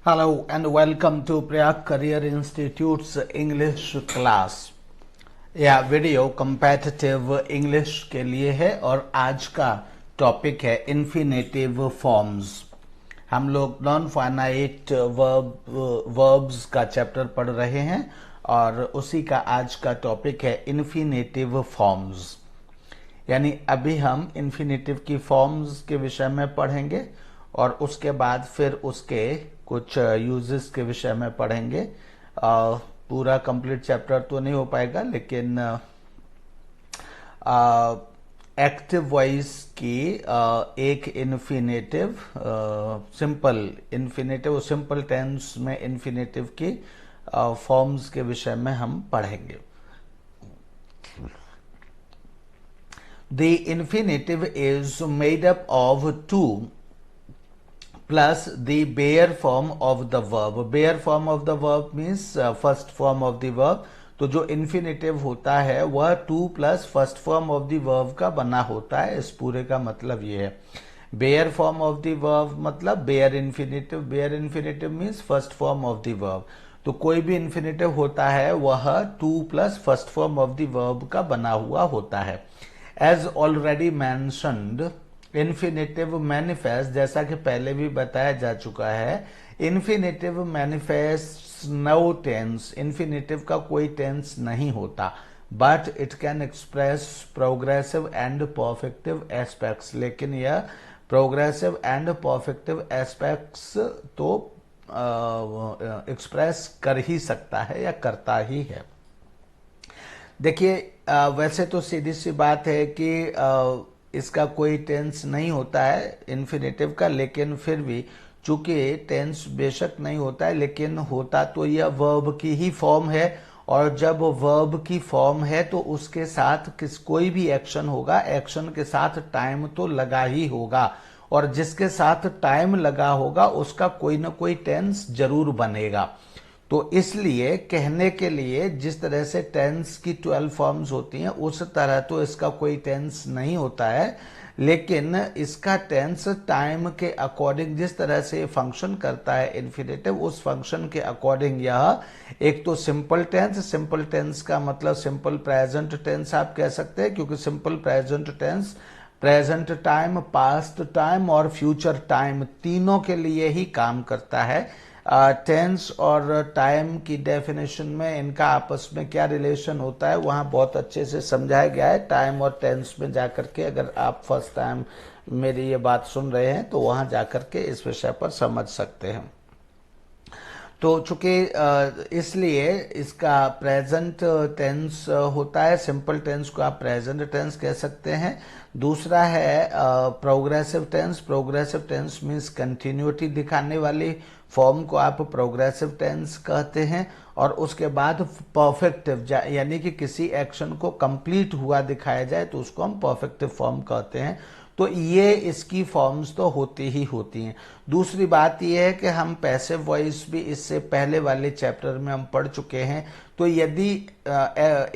Hello and welcome to Prayag Career Institute's English class। यह video competitive English के लिए है और आज का टॉपिक है इन्फिनेटिव फॉर्म्स। हम लोग नॉन फाइनाइट वर्ब्स का चैप्टर पढ़ रहे हैं और उसी का आज का टॉपिक है इन्फिनेटिव फॉर्म्स। यानी अभी हम इन्फिनेटिव की फॉर्म्स के विषय में पढ़ेंगे और उसके बाद फिर उसके कुछ यूजेस के विषय में पढ़ेंगे। पूरा कंप्लीट चैप्टर तो नहीं हो पाएगा, लेकिन एक्टिव वॉइस की एक इन्फिनेटिव सिंपल टेंस में इन्फिनेटिव की फॉर्म्स के विषय में हम पढ़ेंगे। The infinitive is made up of two plus the bare form of the verb. Bare form of the verb means first form of the verb. तो जो infinitive होता है वह 2 plus first form of the verb का बना होता है। इस पूरे का मतलब ये है। bare form of the verb मतलब bare infinitive। bare infinitive means first form of the verb। तो कोई भी infinitive होता है वह 2 plus first form of the verb का बना हुआ होता है। As already mentioned, infinitive manifest, जैसा कि पहले भी बताया जा चुका है, infinitive manifests no tense। infinitive का कोई tense नहीं होता, but it can express progressive and perfective aspects। लेकिन यह progressive and perfective aspects तो express कर ही सकता है या करता ही है। देखिए, वैसे तो सीधी सी बात है कि इसका कोई टेंस नहीं होता है इन्फिनेटिव का, लेकिन फिर भी चूंकि टेंस बेशक नहीं होता है, लेकिन होता तो यह वर्ब की ही फॉर्म है। और जब वर्ब की फॉर्म है तो उसके साथ कोई भी एक्शन होगा, एक्शन के साथ टाइम तो लगा ही होगा, और जिसके साथ टाइम लगा होगा उसका कोई ना कोई टेंस जरूर बनेगा। तो इसलिए कहने के लिए जिस तरह से टेंस की 12 फॉर्म्स होती हैं उस तरह तो इसका कोई टेंस नहीं होता है, लेकिन इसका टेंस टाइम के अकॉर्डिंग जिस तरह से फंक्शन करता है इन्फिनेटिव, उस फंक्शन के अकॉर्डिंग यह एक तो सिंपल टेंस का मतलब सिंपल प्रेजेंट टेंस आप कह सकते हैं, क्योंकि simple present tense present time, past time और फ्यूचर टाइम तीनों के लिए ही काम करता है। टेंस और टाइम की डेफिनेशन में इनका आपस में क्या रिलेशन होता है वहां बहुत अच्छे से समझाया गया है। टाइम और टेंस में जाकर के अगर आप फर्स्ट टाइम मेरी ये बात सुन रहे हैं तो वहां जाकर के इस विषय पर समझ सकते हैं। तो चूंकि इसलिए इसका प्रेजेंट टेंस होता है, सिंपल टेंस को आप प्रेजेंट टेंस कह सकते हैं। दूसरा है progressive tense. Progressive tense means continuity दिखाने वाली फॉर्म को आप प्रोग्रेसिव टेंस कहते हैं। और उसके बाद परफेक्टिव, यानी कि किसी एक्शन को कंप्लीट हुआ दिखाया जाए तो उसको हम परफेक्टिव फॉर्म कहते हैं। तो ये इसकी फॉर्म्स तो होती ही होती हैं। दूसरी बात यह है कि हम पैसिव वॉइस भी इससे पहले वाले चैप्टर में हम पढ़ चुके हैं। तो यदि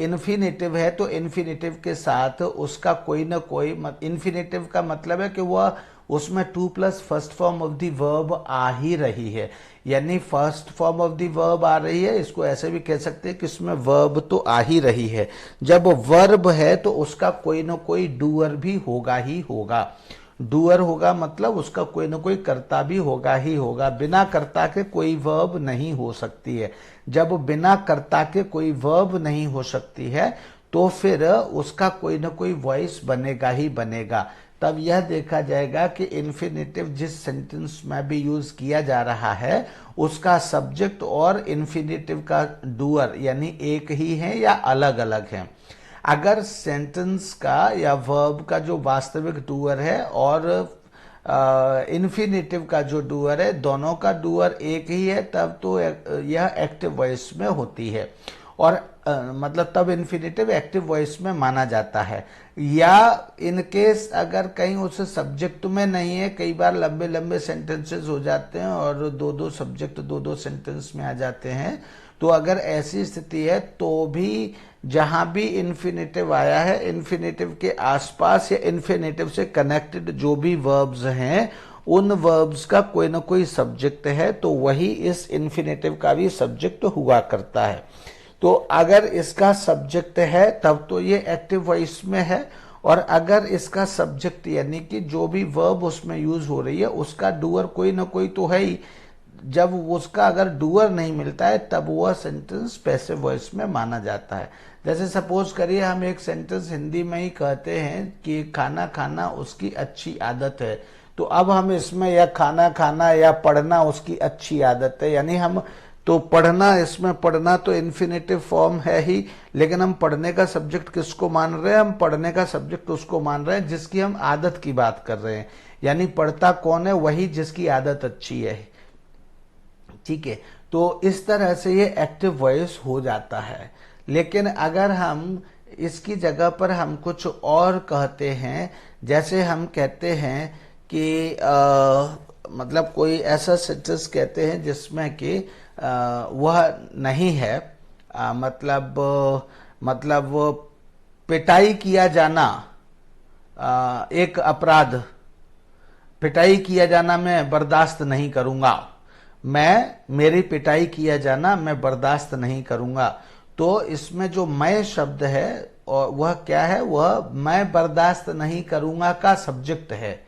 इन्फिनेटिव है तो इन्फिनेटिव के साथ उसका कोई ना कोई इन्फिनेटिव का मतलब है कि वह उसमें 2 plus first form of the verb आ ही रही है, यानी first form of the verb आ रही है। इसको ऐसे भी कह सकते हैं कि इसमें वर्ब तो आ ही रही है। जब वर्ब है तो उसका कोई ना कोई डूअर भी होगा ही होगा। डूअर होगा मतलब उसका कोई ना कोई कर्ता भी होगा ही होगा। बिना कर्ता के कोई वर्ब नहीं हो सकती है। जब बिना कर्ता के कोई वर्ब नहीं हो सकती है तो फिर उसका कोई ना कोई वॉइस बनेगा ही बनेगा। तब यह देखा जाएगा कि इन्फिनेटिव जिस सेंटेंस में भी यूज किया जा रहा है उसका सब्जेक्ट और इन्फिनेटिव का डूअर यानी एक ही है या अलग अलग है। अगर सेंटेंस का या वर्ब का जो वास्तविक डूअर है और इन्फिनेटिव का जो डूअर है, दोनों का डूअर एक ही है, तब तो यह एक्टिव वॉइस में होती है। और मतलब तब इन्फिनेटिव एक्टिव वॉइस में माना जाता है। या इन केस अगर कहीं उस सब्जेक्ट में नहीं है, कई बार लंबे लंबे सेंटेंसेस हो जाते हैं और दो सब्जेक्ट दो सेंटेंस में आ जाते हैं, तो अगर ऐसी स्थिति है तो भी जहां भी इन्फिनेटिव आया है, इन्फिनेटिव के आसपास या इन्फिनेटिव से कनेक्टेड जो भी वर्ब्स हैं उन वर्ब्स का कोई ना कोई सब्जेक्ट है, तो वही इस इन्फिनेटिव का भी सब्जेक्ट हुआ करता है। तो अगर इसका सब्जेक्ट है तब तो ये एक्टिव वॉइस में है, और अगर इसका सब्जेक्ट यानी कि जो भी वर्ब उसमें यूज हो रही है उसका डूअर कोई ना कोई तो है ही, जब उसका अगर डूअर नहीं मिलता है तब वह सेंटेंस पैसिव वॉइस में माना जाता है। जैसे सपोज करिए हम एक सेंटेंस हिंदी में ही कहते हैं कि खाना खाना उसकी अच्छी आदत है, तो अब हम इसमें या खाना खाना या पढ़ना उसकी अच्छी आदत है, यानी हम तो पढ़ना, इसमें पढ़ना तो इन्फिनेटिव फॉर्म है ही, लेकिन हम पढ़ने का सब्जेक्ट किसको मान रहे हैं? हम पढ़ने का सब्जेक्ट उसको मान रहे हैं जिसकी हम आदत की बात कर रहे हैं, यानी पढ़ता कौन है? वही जिसकी आदत अच्छी है। ठीक है, तो इस तरह से ये एक्टिव वॉइस हो जाता है। लेकिन अगर हम इसकी जगह पर हम कुछ और कहते हैं, जैसे हम कहते हैं कि मतलब कोई ऐसा सेंटेंस कहते हैं जिसमें कि वह नहीं है, मतलब पिटाई किया जाना एक अपराध, पिटाई किया जाना मैं बर्दाश्त नहीं करूंगा, मेरी पिटाई किया जाना मैं बर्दाश्त नहीं करूंगा। तो इसमें जो मैं शब्द है और वह क्या है? वह मैं बर्दाश्त नहीं करूंगा का सब्जेक्ट है,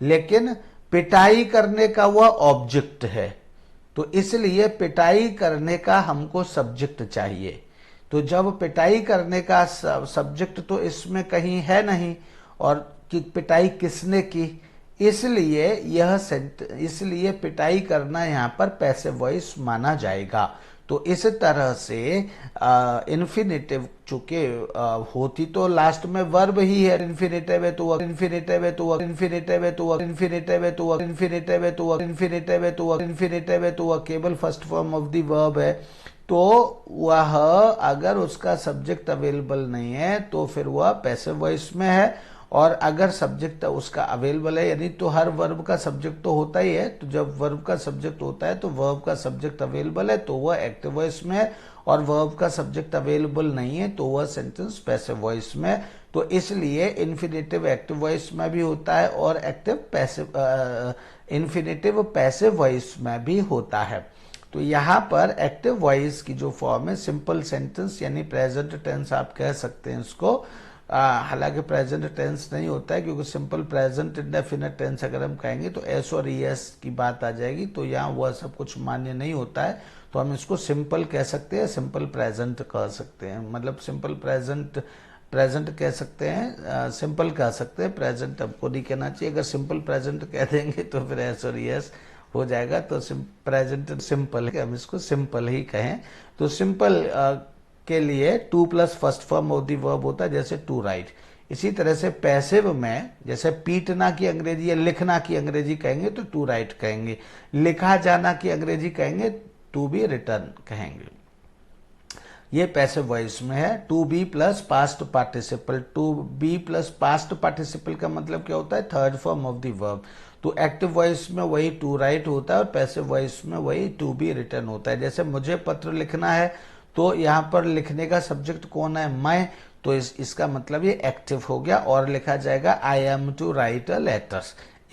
लेकिन पिटाई करने का वह ऑब्जेक्ट है। तो इसलिए पिटाई करने का हमको सब्जेक्ट चाहिए। तो जब पिटाई करने का सब्जेक्ट तो इसमें कहीं है नहीं, और कि पिटाई किसने की, इसलिए पिटाई करना यहाँ पर पैसिव वॉइस माना जाएगा। तो इस तरह से इन्फिनेटिव चूंकि होती तो लास्ट में वर्ब ही है, इन्फिनेटिव है तो वर्ब, इन्फिनेटिव है तो वर्ब, इन्फिनेटिव है तो वर्ब, इन्फिनेटिव है तो वर्ब, इन्फिनेटिव है तो वर्ब, इन्फिनेटिव है तो वर्ब, इन्फिनेटिव है तो वह केवल first form of the verb है। तो वह अगर उसका सब्जेक्ट अवेलेबल नहीं है तो फिर वह पैसिव वॉइस में है, और अगर सब्जेक्ट उसका अवेलेबल है, यानी तो हर वर्ब का सब्जेक्ट तो होता ही है, तो जब वर्ब का सब्जेक्ट होता है तो वर्ब का सब्जेक्ट अवेलेबल है तो वह एक्टिव वॉइस में है, और वर्ब का सब्जेक्ट अवेलेबल नहीं है तो वह सेंटेंस पैसिव वॉइस में। तो इसलिए इन्फिनेटिव एक्टिव वॉइस में भी होता है और active passive infinitive passive voice में भी होता है। तो यहाँ पर एक्टिव वॉइस की जो फॉर्म है सिंपल सेंटेंस, यानी प्रेजेंट टेंस आप कह सकते हैं इसको, हालांकि प्रेजेंट टेंस नहीं होता है, क्योंकि सिंपल प्रेजेंट इंडेफिनिट टेंस अगर हम कहेंगे तो एस और ईएस की बात आ जाएगी, तो यहाँ वह सब कुछ मान्य नहीं होता है। तो हम इसको सिंपल कह सकते हैं, सिंपल प्रेजेंट कह सकते हैं, मतलब सिंपल प्रेजेंट कह सकते हैं, सिंपल कह सकते हैं, प्रेजेंट हमको नहीं कहना चाहिए। अगर सिंपल प्रेजेंट कह देंगे तो फिर एस और ईएस हो जाएगा, तो प्रेजेंट सिंपल है, हम इसको सिंपल ही कहें। तो सिंपल के लिए to plus first form of the verb होता है, जैसे टू राइट। इसी तरह से पैसिव में जैसे पीटना की अंग्रेजी या लिखना की अंग्रेजी कहेंगे तो टू राइट कहेंगे, लिखा जाना की अंग्रेजी कहेंगे टू बी रिटर्न कहेंगे। ये पैसिव वॉइस में है। To be plus past participle, to be plus past participle का मतलब क्या होता है? Third form of the verb. तो एक्टिव वॉइस में वही टू राइट होता है और पैसिव वॉइस में वही टू बी रिटर्न होता है। जैसे मुझे पत्र लिखना है, तो यहाँ पर लिखने का सब्जेक्ट कौन है? मैं, तो इसका मतलब ये एक्टिव हो गया, और लिखा जाएगा I am to write a letter,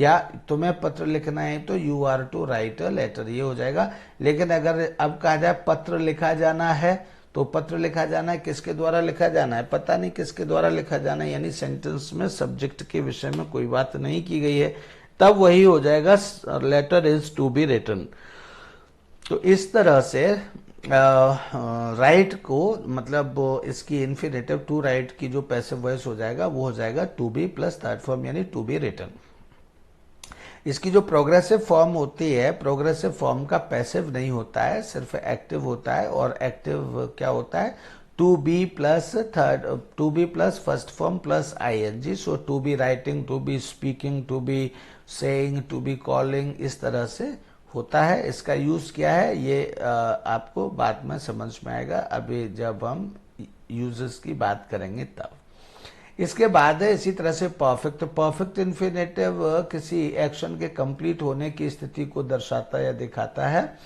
या तुम्हें पत्र लिखना है तो you are to write a letter, ये हो जाएगा। लेकिन अगर अब कहा जाए पत्र लिखा जाना है, तो पत्र लिखा जाना है, किसके द्वारा लिखा जाना है? पता नहीं किसके द्वारा लिखा जाना है, यानी सेंटेंस में सब्जेक्ट के विषय में कोई बात नहीं की गई है, तब वही हो जाएगा letter is to be written. तो इस तरह से राइट को मतलब इसकी इन्फिनेटिव टू राइट की जो पैसिव वॉइस हो जाएगा वो हो जाएगा to be plus third form, यानी टू बी रिटन। इसकी जो प्रोग्रेसिव फॉर्म होती है, प्रोग्रेसिव फॉर्म का पैसिव नहीं होता है, सिर्फ एक्टिव होता है। और एक्टिव क्या होता है? To be plus first form plus ING. So to be writing, to be speaking, to be saying, to be calling, इस तरह से होता है। इसका यूज क्या है ये आपको बाद में समझ में आएगा, अभी जब हम यूजेस की बात करेंगे तब। इसके बाद है इसी तरह से परफेक्ट। परफेक्ट इन्फिनेटिव किसी एक्शन के कंप्लीट होने की स्थिति को दर्शाता या दिखाता है।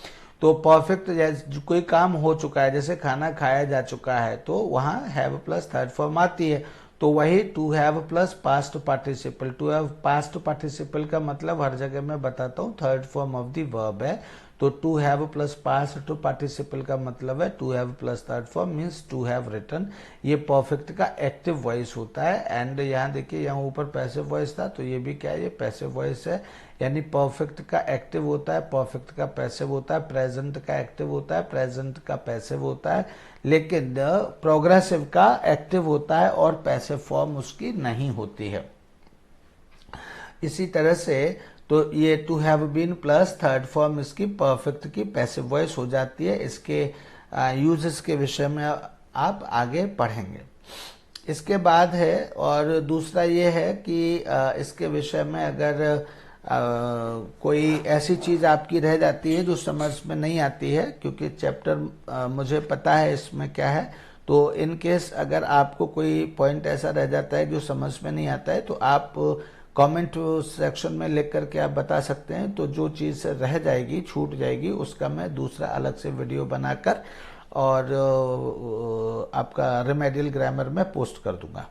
तो परफेक्ट कोई काम हो चुका है, जैसे खाना खाया जा चुका है, तो वहां हैव प्लस थर्ड फॉर्म आती है। तो वही to have plus past participle. To have past participle का मतलब हर जगह मैं बताता हूँ third form of the verb है। तो to have plus past participle का मतलब है to have plus third form means to have written. ये परफेक्ट का एक्टिव वॉइस होता है। एंड यहाँ देखिए यहाँ ऊपर पैसिव वॉइस था, तो ये भी क्या है, ये पैसिव वॉइस है। यानी परफेक्ट का एक्टिव होता है, परफेक्ट का पैसिव होता है, प्रेजेंट का एक्टिव होता है, प्रेजेंट का पैसिव होता है, लेकिन प्रोग्रेसिव का एक्टिव होता है और पैसिव फॉर्म उसकी नहीं होती है। इसी तरह से तो ये to have been plus third form इसकी परफेक्ट की पैसिव वॉइस हो जाती है। इसके यूजेस के विषय में आप आगे पढ़ेंगे। इसके बाद है, और दूसरा ये है कि इसके विषय में अगर कोई ऐसी चीज आपकी रह जाती है जो समझ में नहीं आती है, क्योंकि चैप्टर मुझे पता है इसमें क्या है, तो इन केस अगर आपको कोई पॉइंट ऐसा रह जाता है जो समझ में नहीं आता है तो आप कमेंट सेक्शन में लिख करके आप बता सकते हैं। तो जो चीज़ रह जाएगी, छूट जाएगी, उसका मैं दूसरा अलग से वीडियो बनाकर और आपका रेमेडियल ग्रामर में पोस्ट कर दूंगा।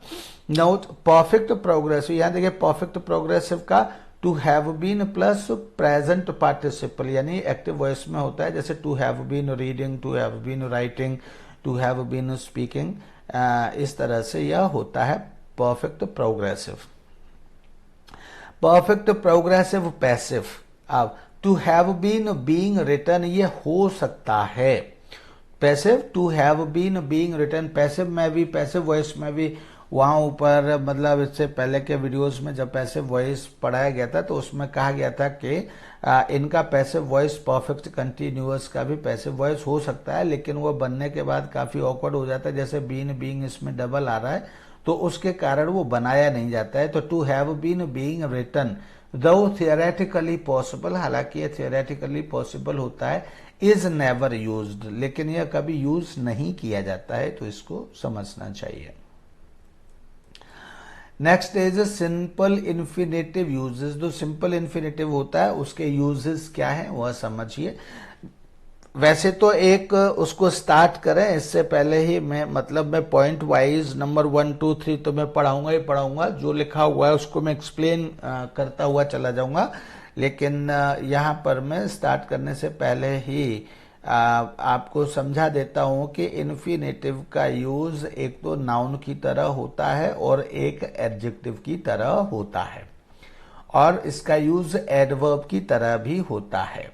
नोट परफेक्ट प्रोग्रेसिव, यहाँ देखिए परफेक्ट प्रोग्रेसिव का to have been plus present participle यानी एक्टिव वॉइस में होता है। जैसे to have been reading, to have been writing, to have been speaking, इस तरह से यह होता है perfect progressive. Perfect progressive passive, अब to have been being written ये हो सकता है। Passive to have been being written, passive में भी, पैसिव वॉइस में भी वहां ऊपर मतलब इससे पहले के वीडियोस में जब पैसिव वॉइस पढ़ाया गया था तो उसमें कहा गया था कि इनका पैसिव वॉइस परफेक्ट कंटिन्यूअस का भी पैसिव वॉइस हो सकता है, लेकिन वो बनने के बाद काफी ऑकवर्ड हो जाता है। जैसे बीन बीइंग इसमें डबल आ रहा है तो उसके कारण वो बनाया नहीं जाता है। तो to have been being written though theoretically possible, हालांकि ये थियोरेटिकली पॉसिबल होता है, इज नेवर यूज्ड, लेकिन यह कभी यूज नहीं किया जाता है, तो इसको समझना चाहिए। Next is simple infinitive uses. जो सिंपल इन्फिनेटिव होता है उसके यूजेस क्या है वह समझिए। वैसे तो एक उसको स्टार्ट करें इससे पहले ही मैं पॉइंट वाइज नंबर 1 2 3 तो मैं पढ़ाऊंगा ही पढ़ाऊंगा, जो लिखा हुआ है उसको मैं एक्सप्लेन करता हुआ चला जाऊंगा। लेकिन यहाँ पर मैं स्टार्ट करने से पहले ही आपको समझा देता हूं कि इन्फिनेटिव का यूज एक तो नाउन की तरह होता है और एक एडजेक्टिव की तरह होता है, और इसका यूज एडवर्ब की तरह भी होता है।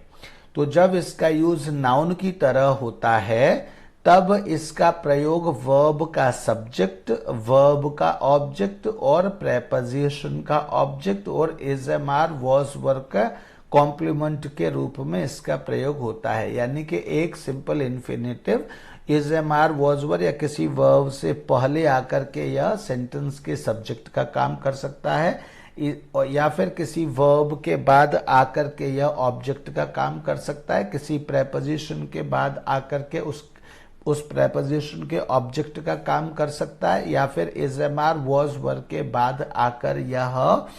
तो जब इसका यूज नाउन की तरह होता है तब इसका प्रयोग वर्ब का सब्जेक्ट, वर्ब का ऑब्जेक्ट और प्रेपोजिशन का ऑब्जेक्ट और is am are was verb का कॉम्प्लीमेंट के रूप में इसका प्रयोग होता है। यानी कि एक simple infinitive is am are was verb या किसी वर्ब से पहले आकर के यह सेंटेंस के सब्जेक्ट का काम कर सकता है, या फिर किसी वर्ब के बाद आकर के यह ऑब्जेक्ट का काम कर सकता है, किसी प्रेपोजिशन के बाद आकर के उस प्रेपोजिशन के ऑब्जेक्ट का काम कर सकता है, या फिर is am are was verb के बाद आकर यह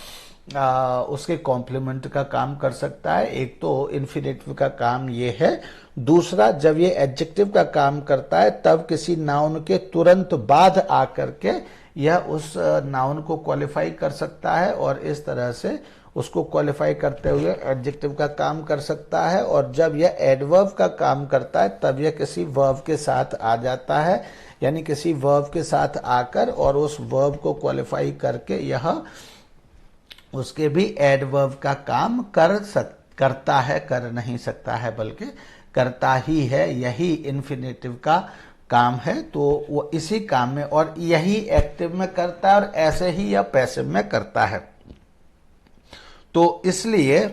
उसके कॉम्प्लीमेंट का काम कर सकता है। एक तो इन्फिनेटिव का काम ये है। दूसरा, जब ये एडजेक्टिव का काम करता है तब किसी नाउन के तुरंत बाद आकर के यह उस नाउन को क्वालिफाई कर सकता है और इस तरह से उसको क्वालिफाई करते हुए एडजेक्टिव का काम कर सकता है। और जब यह एडवर्ब का काम करता है तब यह किसी वर्ब के साथ आ जाता है, यानी किसी वर्ब के साथ आकर और उस वर्ब को क्वालिफाई करके यह उसके भी एडवर्ब का काम करता है, कर नहीं सकता है बल्कि करता ही है। यही इन्फिनेटिव का काम है। तो वो इसी काम में और यही एक्टिव में करता है और ऐसे ही यह पैसिव में करता है। तो इसलिए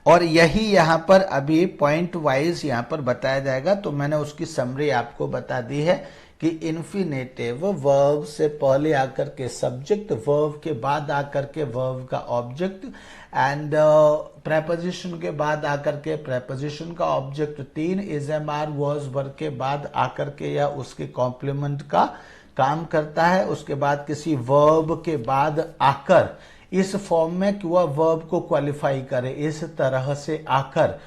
और यही यहां पर अभी पॉइंट वाइज यहां पर बताया जाएगा। तो मैंने उसकी समरी आपको बता दी है कि इन्फिनेटिव वर्ब से पहले आकर के सब्जेक्ट, वर्ब के बाद आकर के वर्ब का ऑब्जेक्ट एंड प्रेपोजिशन के बाद आकर के प्रेपोजिशन का object, 3 is am are was verb के बाद आकर के या उसके कॉम्प्लीमेंट का काम करता है। उसके बाद किसी वर्ब के बाद आकर इस फॉर्म में कि वह वर्ब को क्वालिफाई करे, इस तरह से आकर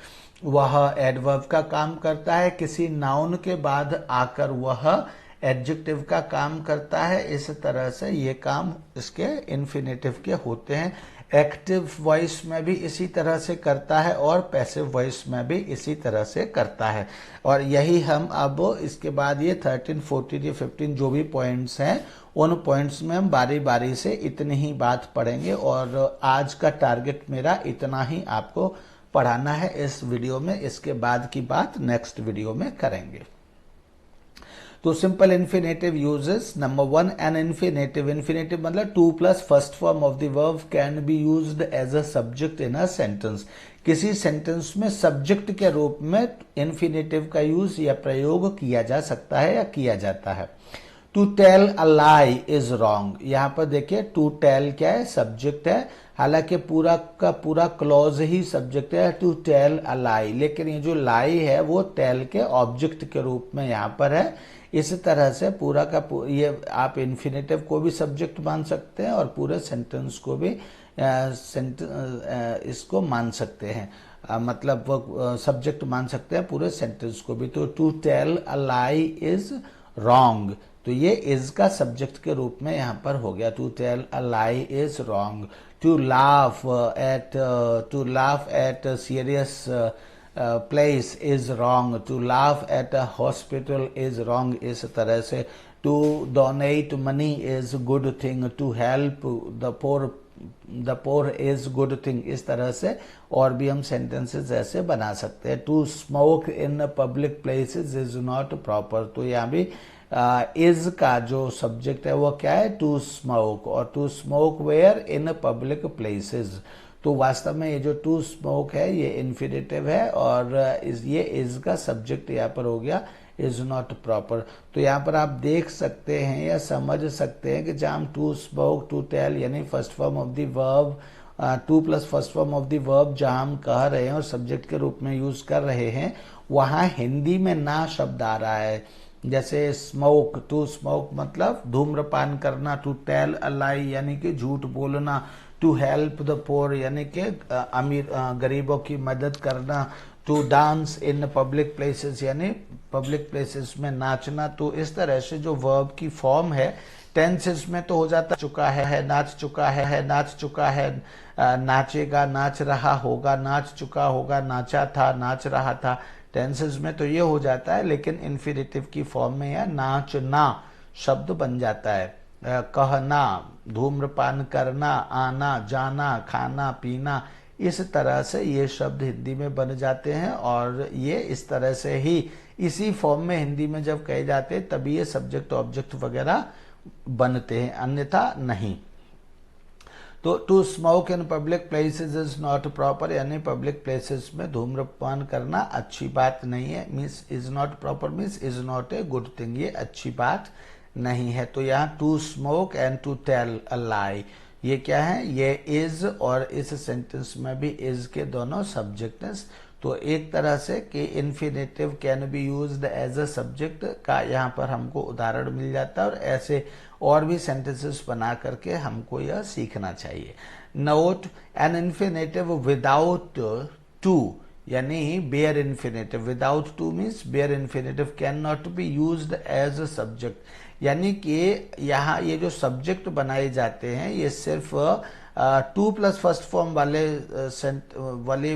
वह एडवर्ब का काम करता है। किसी नाउन के बाद आकर वह एडजेक्टिव का काम करता है, इस तरह से ये काम इसके इन्फिनेटिव के होते हैं। एक्टिव वॉइस में भी इसी तरह से करता है और पैसिव वॉइस में भी इसी तरह से करता है। और यही हम अब इसके बाद ये 13, 14 या 15 जो भी पॉइंट्स हैं उन पॉइंट्स में हम बारी बारी से इतनी ही बात पढ़ेंगे। और आज का टारगेट मेरा इतना ही आपको पढ़ाना है इस वीडियो में, इसके बाद की बात नेक्स्ट वीडियो में करेंगे। तो simple infinitive uses, number 1 an infinitive, infinitive मतलब to plus first form of the verb can be used as a subject in a sentence. किसी सेंटेंस में सब्जेक्ट के रूप में इन्फिनेटिव का यूज या प्रयोग किया जा सकता है या किया जाता है। To tell a lie is wrong, यहां पर देखिए टू टेल क्या है, सब्जेक्ट है, हालांकि पूरा का पूरा क्लॉज ही सब्जेक्ट है, टू टेल अ लाई, लेकिन ये जो लाई है वो टेल के ऑब्जेक्ट के रूप में यहां पर है। इस तरह से पूरा का ये आप इन्फिनेटिव को भी सब्जेक्ट मान सकते हैं और पूरे सेंटेंस को भी इसको मान सकते हैं, मतलब वो सब्जेक्ट मान सकते हैं पूरे सेंटेंस को भी। तो to tell a lie is wrong, तो ये इज का सब्जेक्ट के रूप में यहां पर हो गया, to tell a lie is wrong. To laugh at serious place is wrong, to laugh at a hospital is wrong, इस तरह से। To donate money is good thing, to help the poor is good thing, इस तरह से और भी हम sentences ऐसे बना सकते हैं। To smoke in public places is not proper, तो यहाँ भी इज का जो सब्जेक्ट है वो क्या है, टू स्मोक, और to smoke where in public places. तो वास्तव में ये जो टू स्मोक है ये इन्फिनेटिव है और ये इज का सब्जेक्ट यहाँ पर हो गया, इज नॉट प्रॉपर। तो यहाँ पर आप देख सकते हैं या समझ सकते हैं कि जहाँ हम टू स्मोक, टू टेल यानी first form of the verb, to plus first form of the verb जहाँ हम कह रहे हैं और सब्जेक्ट के रूप में यूज कर रहे हैं, वहां हिंदी में ना शब्द आ रहा है। जैसे स्मोक, टू स्मोक मतलब धूम्रपान करना, टू टेल अ लाई यानी कि झूठ बोलना, टू हेल्प द पोर यानी कि अमीर गरीबों की मदद करना, to dance in public places यानी पब्लिक प्लेसेस में नाचना। तो इस तरह से जो वर्ब की फॉर्म है टेंसेस में तो हो जाता चुका है, नाच चुका है, नाच चुका है, नाचेगा, नाच रहा होगा, नाच चुका होगा, नाचा था, नाच रहा था, टेंसेस में तो ये हो जाता है। लेकिन इन्फिनेटिव की फॉर्म में यह नाचना शब्द बन जाता है, कहना, धूम्रपान करना, आना जाना, खाना पीना, इस तरह से ये शब्द हिंदी में बन जाते हैं। और ये इस तरह से ही इसी फॉर्म में हिंदी में जब कहे जाते हैं तभी ये सब्जेक्ट ऑब्जेक्ट वगैरह बनते हैं, अन्यथा नहीं। तो to smoke in public places is not proper यानी पब्लिक प्लेसेस में धूम्रपान करना अच्छी बात नहीं है, means is not proper means is not a good thing, ये अच्छी बात नहीं है। तो यहाँ to smoke and to tell a lie ये क्या है, ये इज, और इस सेंटेंस में भी इज के दोनों सब्जेक्ट हैं। तो एक तरह से कि infinitive can be used as a subject का यहाँ पर हमको उदाहरण मिल जाता है और ऐसे और भी सेंटेंसेस बना करके हमको यह सीखना चाहिए। Note, an infinitive without to यानी bare infinitive, without to means bare infinitive can not be used as a subject, यानी कि यहाँ ये जो सब्जेक्ट बनाए जाते हैं ये सिर्फ टू प्लस फर्स्ट फॉर्म वाले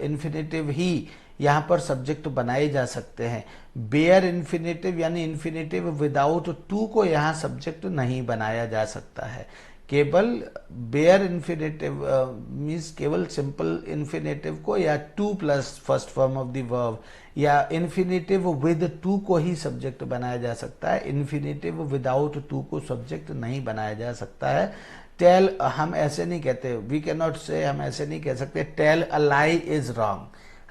इन्फिनेटिव ही यहाँ पर सब्जेक्ट बनाए जा सकते हैं। बेयर इन्फिनेटिव यानी इन्फिनेटिव विदाउट टू को यहाँ सब्जेक्ट नहीं बनाया जा सकता है। केवल बेयर इन्फिनेटिव मीन्स केवल सिंपल इन्फिनेटिव को या to plus first form of the verb या इन्फिनेटिव विद टू को ही सब्जेक्ट बनाया जा सकता है, इन्फिनेटिव विदाउट टू को सब्जेक्ट नहीं बनाया जा सकता है। टेल हम ऐसे नहीं कहते, वी कैन नॉट से, हम ऐसे नहीं कह सकते tell a lie is wrong,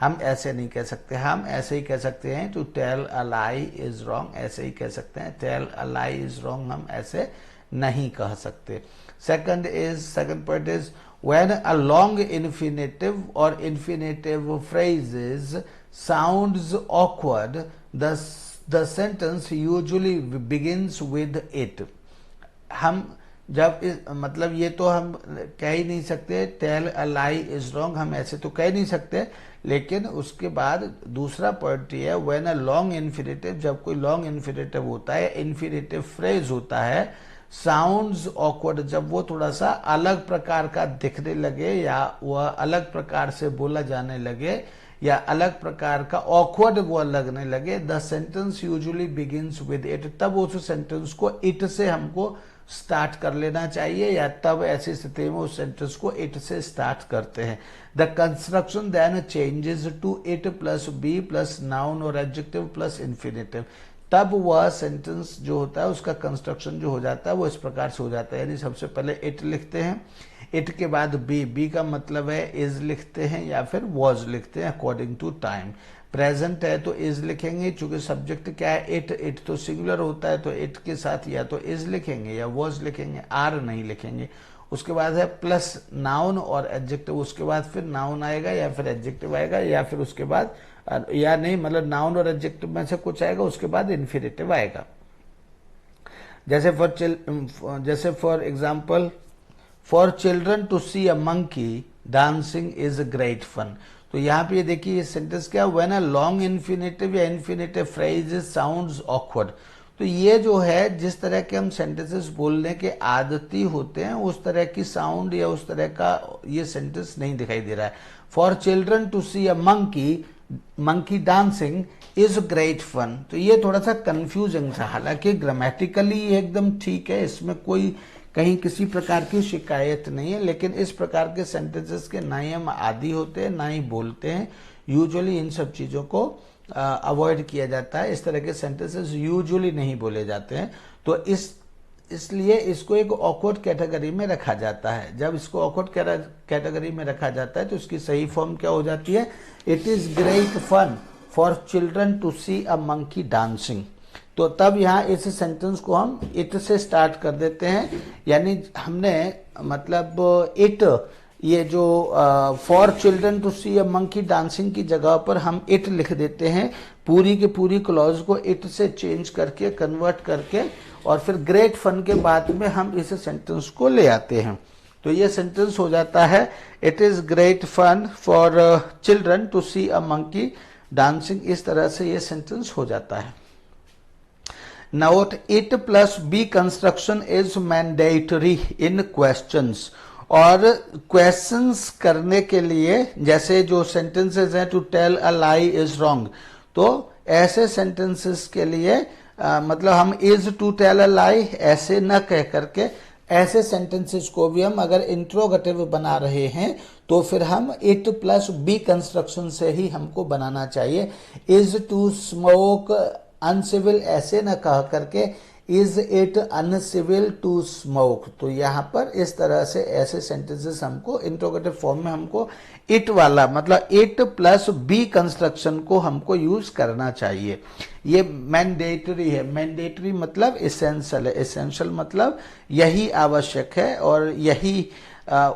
हम ऐसे नहीं कह सकते, हम ऐसे ही कह सकते हैं to tell a lie is wrong, ऐसे ही कह सकते हैं, tell a lie is wrong हम ऐसे नहीं कह सकते। Second point is when a long infinitive और infinitive phrases sounds awkward, the sentence usually begins with it। हम जब मतलब ये तो हम कह ही नहीं सकते, tell a lie is wrong, हम ऐसे तो कह नहीं सकते। लेकिन उसके बाद दूसरा पॉइंट ये है, व्हेन अ लॉन्ग इन्फिनेटिव, जब कोई लॉन्ग इन्फिनेटिव होता है, इन्फिनेटिव फ्रेज होता है, साउंड्स ऑकवर्ड, जब वो थोड़ा सा अलग प्रकार का दिखने लगे या वह अलग प्रकार से बोला जाने लगे या अलग प्रकार का ऑकवर्ड वो लगने लगे, the sentence usually begins with it, तब उस सेंटेंस को इट से हमको स्टार्ट कर लेना चाहिए, या तब ऐसी स्थिति में उस सेंटेंस को इट से स्टार्ट करते हैं। The construction then changes to it plus be plus noun और एडजेक्टिव प्लस इन्फिनेटिव, तब वह सेंटेंस जो होता है उसका कंस्ट्रक्शन जो हो जाता है वो इस प्रकार से हो जाता है। यानी सबसे पहले इट लिखते हैं, इट के बाद बी, बी का मतलब है इज लिखते हैं या फिर वॉज लिखते हैं अकॉर्डिंग टू टाइम। प्रेजेंट है तो इज लिखेंगे, चूंकि सब्जेक्ट क्या है इट, इट तो सिंगुलर होता है तो इट के साथ या तो इज लिखेंगे या वॉज लिखेंगे, आर नहीं लिखेंगे। उसके बाद है प्लस नाउन और एडजेक्टिव, उसके बाद फिर नाउन आएगा या फिर एडजेक्टिव आएगा या फिर उसके बाद या नहीं, मतलब नाउन और एडजेक्टिव में से कुछ आएगा, उसके बाद इन्फिनेटिव आएगा। जैसे for example, for children to see a monkey dancing is great fun. तो यहाँ पे ये देखिए ये सेंटेंस क्या, व्हेन अ लॉन्ग इन्फिनेटिव या इन्फिनेटिव फ्रेज साउंड्स ऑकवर्ड। तो ये जो है जिस तरह के हम सेंटेंसेस बोलने के आदती होते हैं उस तरह की साउंड या उस तरह का ये सेंटेंस नहीं दिखाई दे रहा है। For children to see a monkey dancing is great fun, तो ये थोड़ा सा कंफ्यूजिंग था। हालांकि ग्रामेटिकली एकदम ठीक है, इसमें कोई कहीं किसी प्रकार की शिकायत नहीं है, लेकिन इस प्रकार के सेंटेंसेस के ना ही हम आदी होते हैं ना ही बोलते हैं। यूजुअली इन सब चीजों को अवॉइड किया जाता है, इस तरह के सेंटेंसेस यूजुअली नहीं बोले जाते हैं। तो इसलिए इसको एक ऑकवर्ड कैटेगरी में रखा जाता है। जब इसको ऑकवर्ड कैटेगरी में रखा जाता है तो इसकी सही फॉर्म क्या हो जाती है, it is great fun for children to see a monkey dancing. तो तब यहाँ इस सेंटेंस को हम इट से स्टार्ट कर देते हैं, यानी हमने मतलब इट, ये जो for children to see a monkey dancing की जगह पर हम इट लिख देते हैं, पूरी की पूरी क्लॉज को इट से चेंज करके कन्वर्ट करके, और फिर ग्रेट फन के बाद में हम इस सेंटेंस को ले आते हैं। तो ये सेंटेंस हो जाता है, it is great fun for children to see a monkey dancing. इस तरह से ये सेंटेंस हो जाता है। Note, it plus be construction is mandatory in questions. और क्वेश्चंस करने के लिए, जैसे जो सेंटेंसेस हैं to tell a lie is wrong, तो ऐसे सेंटेंसेस के लिए मतलब हम is to tell a lie ऐसे न कह करके, ऐसे सेंटेंसेस को भी हम अगर इंट्रोगेटिव बना रहे हैं तो फिर हम इट प्लस बी कंस्ट्रक्शन से ही हमको बनाना चाहिए। इज टू स्मोक अनसिविल ऐसे न कह करके is it uncivil to smoke. तो यहाँ पर इस तरह से ऐसे सेंटेंसेस हमको इंट्रोगेटिव फॉर्म में हमको इट वाला मतलब इट प्लस बी कंस्ट्रक्शन को हमको यूज करना चाहिए। ये मैंडेटरी है, मैंडेटरी मतलब एसेंशियल है, एसेंशियल मतलब यही आवश्यक है और यही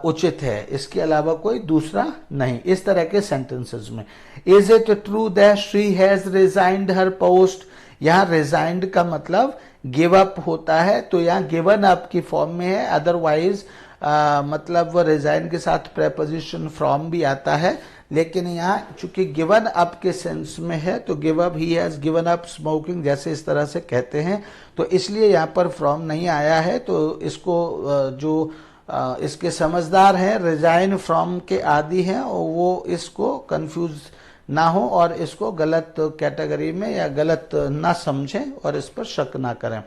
उचित है, इसके अलावा कोई दूसरा नहीं। इस तरह के सेंटेंसेस में is it true that she has resigned her post, यहाँ रिजाइंड का मतलब गिव अप होता है, तो यहाँ गिवन अप की फॉर्म में है। अदरवाइज मतलब वो रिजाइन के साथ प्रेपोजिशन फ्रॉम भी आता है, लेकिन यहाँ चूंकि गिवन अप के सेंस में है तो give up, he has given up smoking जैसे इस तरह से कहते हैं, तो इसलिए यहाँ पर फ्रॉम नहीं आया है। तो इसको जो इसके समझदार हैं रिजाइन फ्रॉम के आदि हैं और वो इसको कंफ्यूज ना हो और इसको गलत कैटेगरी में या गलत ना समझें और इस पर शक ना करें।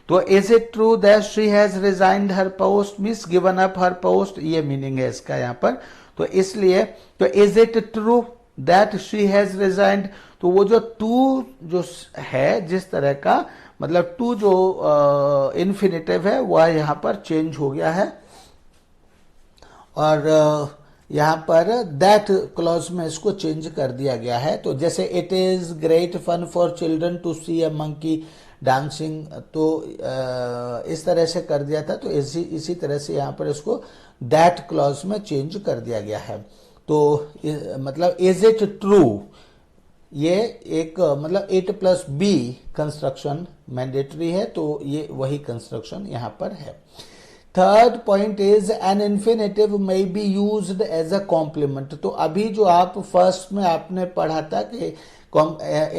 तो is it true that she has resigned her post means given up her post, ये मीनिंग है इसका यहाँ पर। तो इसलिए तो is it true that she has resigned, तो वो जो टू जो है जिस तरह का मतलब टू जो इन्फिनेटिव है वह यहाँ पर चेंज हो गया है और यहाँ पर दैट क्लॉज में इसको चेंज कर दिया गया है। तो जैसे it is great fun for children to see a monkey dancing, तो इस तरह से कर दिया था, तो इसी तरह से यहाँ पर इसको दैट क्लॉज में चेंज कर दिया गया है। तो मतलब इज इट ट्रू, ये एक मतलब it plus be construction mandatory है, तो ये वही कंस्ट्रक्शन यहाँ पर है। Third point is an infinitive may be used as a complement. तो अभी जो आप फर्स्ट में आपने पढ़ा था कि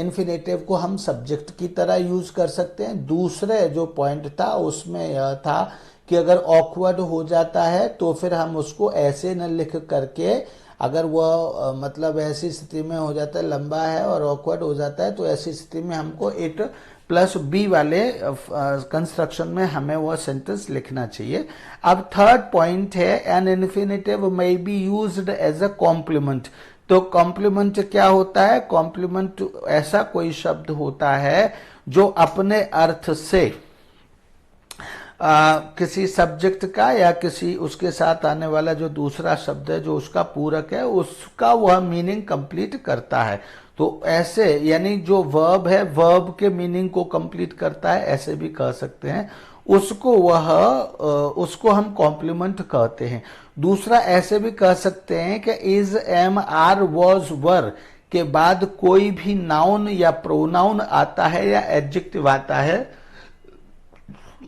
इन्फिनेटिव को हम सब्जेक्ट की तरह यूज कर सकते हैं, दूसरे जो पॉइंट था उसमें यह था कि अगर ऑकवर्ड हो जाता है तो फिर हम उसको ऐसे न लिख करके, अगर वह मतलब ऐसी स्थिति में हो जाता है, लंबा है और ऑकवर्ड हो जाता है, तो ऐसी स्थिति में हमको इट प्लस बी वाले कंस्ट्रक्शन में हमें वह सेंटेंस लिखना चाहिए। अब थर्ड पॉइंट है an infinitive may be used as a complement. तो कॉम्प्लीमेंट क्या होता है? कॉम्प्लीमेंट ऐसा कोई शब्द होता है जो अपने अर्थ से किसी सब्जेक्ट का या किसी उसके साथ आने वाला जो दूसरा शब्द है जो उसका पूरक है उसका वह मीनिंग कंप्लीट करता है। तो ऐसे यानी जो वर्ब है वर्ब के मीनिंग को कंप्लीट करता है, ऐसे भी कह सकते हैं उसको, उसको हम कॉम्प्लीमेंट कहते हैं। दूसरा ऐसे भी कह सकते हैं कि is, am, are, was, were के बाद कोई भी नाउन या प्रोनाउन आता है या एडजेक्टिव आता है,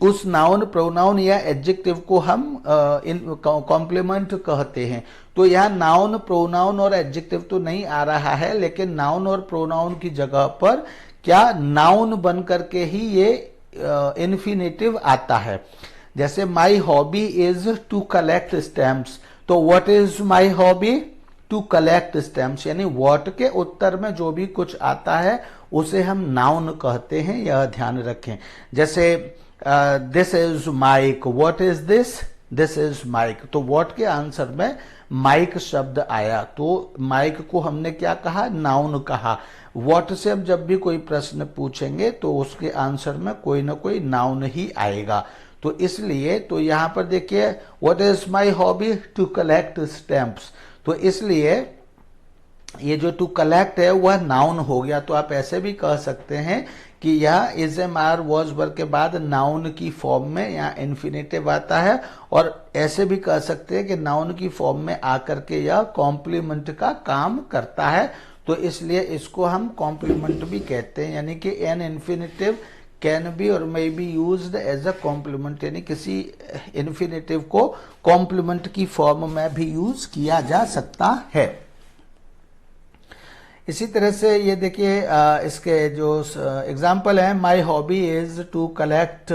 उस नाउन, प्रोनाउन या एडजेक्टिव को हम कॉम्प्लीमेंट कहते हैं। तो यहाँ नाउन, प्रोनाउन और एडजेक्टिव तो नहीं आ रहा है, लेकिन नाउन और प्रोनाउन की जगह पर क्या नाउन बन करके ही ये इन्फिनेटिव आता है। जैसे my hobby is to collect stamps, तो what is my hobby? To collect stamps, यानी व्हाट के उत्तर में जो भी कुछ आता है उसे हम नाउन कहते हैं, यह ध्यान रखें। जैसे this is mic, what is this? This is mic, तो व्हाट के आंसर में माइक शब्द आया, तो माइक को हमने क्या कहा? नाउन कहा। व्हाट से हम जब भी कोई प्रश्न पूछेंगे तो उसके आंसर में कोई ना कोई नाउन ही आएगा। तो इसलिए तो यहां पर देखिए what is my hobby? To collect stamps, तो इसलिए ये जो टू कलेक्ट है वह नाउन हो गया। तो आप ऐसे भी कह सकते हैं कि यह is, am, are, was, were के बाद नाउन की फॉर्म में यहाँ इन्फिनेटिव आता है, और ऐसे भी कह सकते हैं कि नाउन की फॉर्म में आकर के यह कॉम्प्लीमेंट का काम करता है। तो इसलिए इसको हम कॉम्प्लीमेंट भी कहते हैं, यानी कि एन इन्फिनेटिव कैन बी और may be used as a complement, यानी किसी इन्फिनेटिव को कॉम्प्लीमेंट की फॉर्म में भी यूज किया जा सकता है। इसी तरह से ये देखिए इसके जो एग्जाम्पल है, my hobby is to collect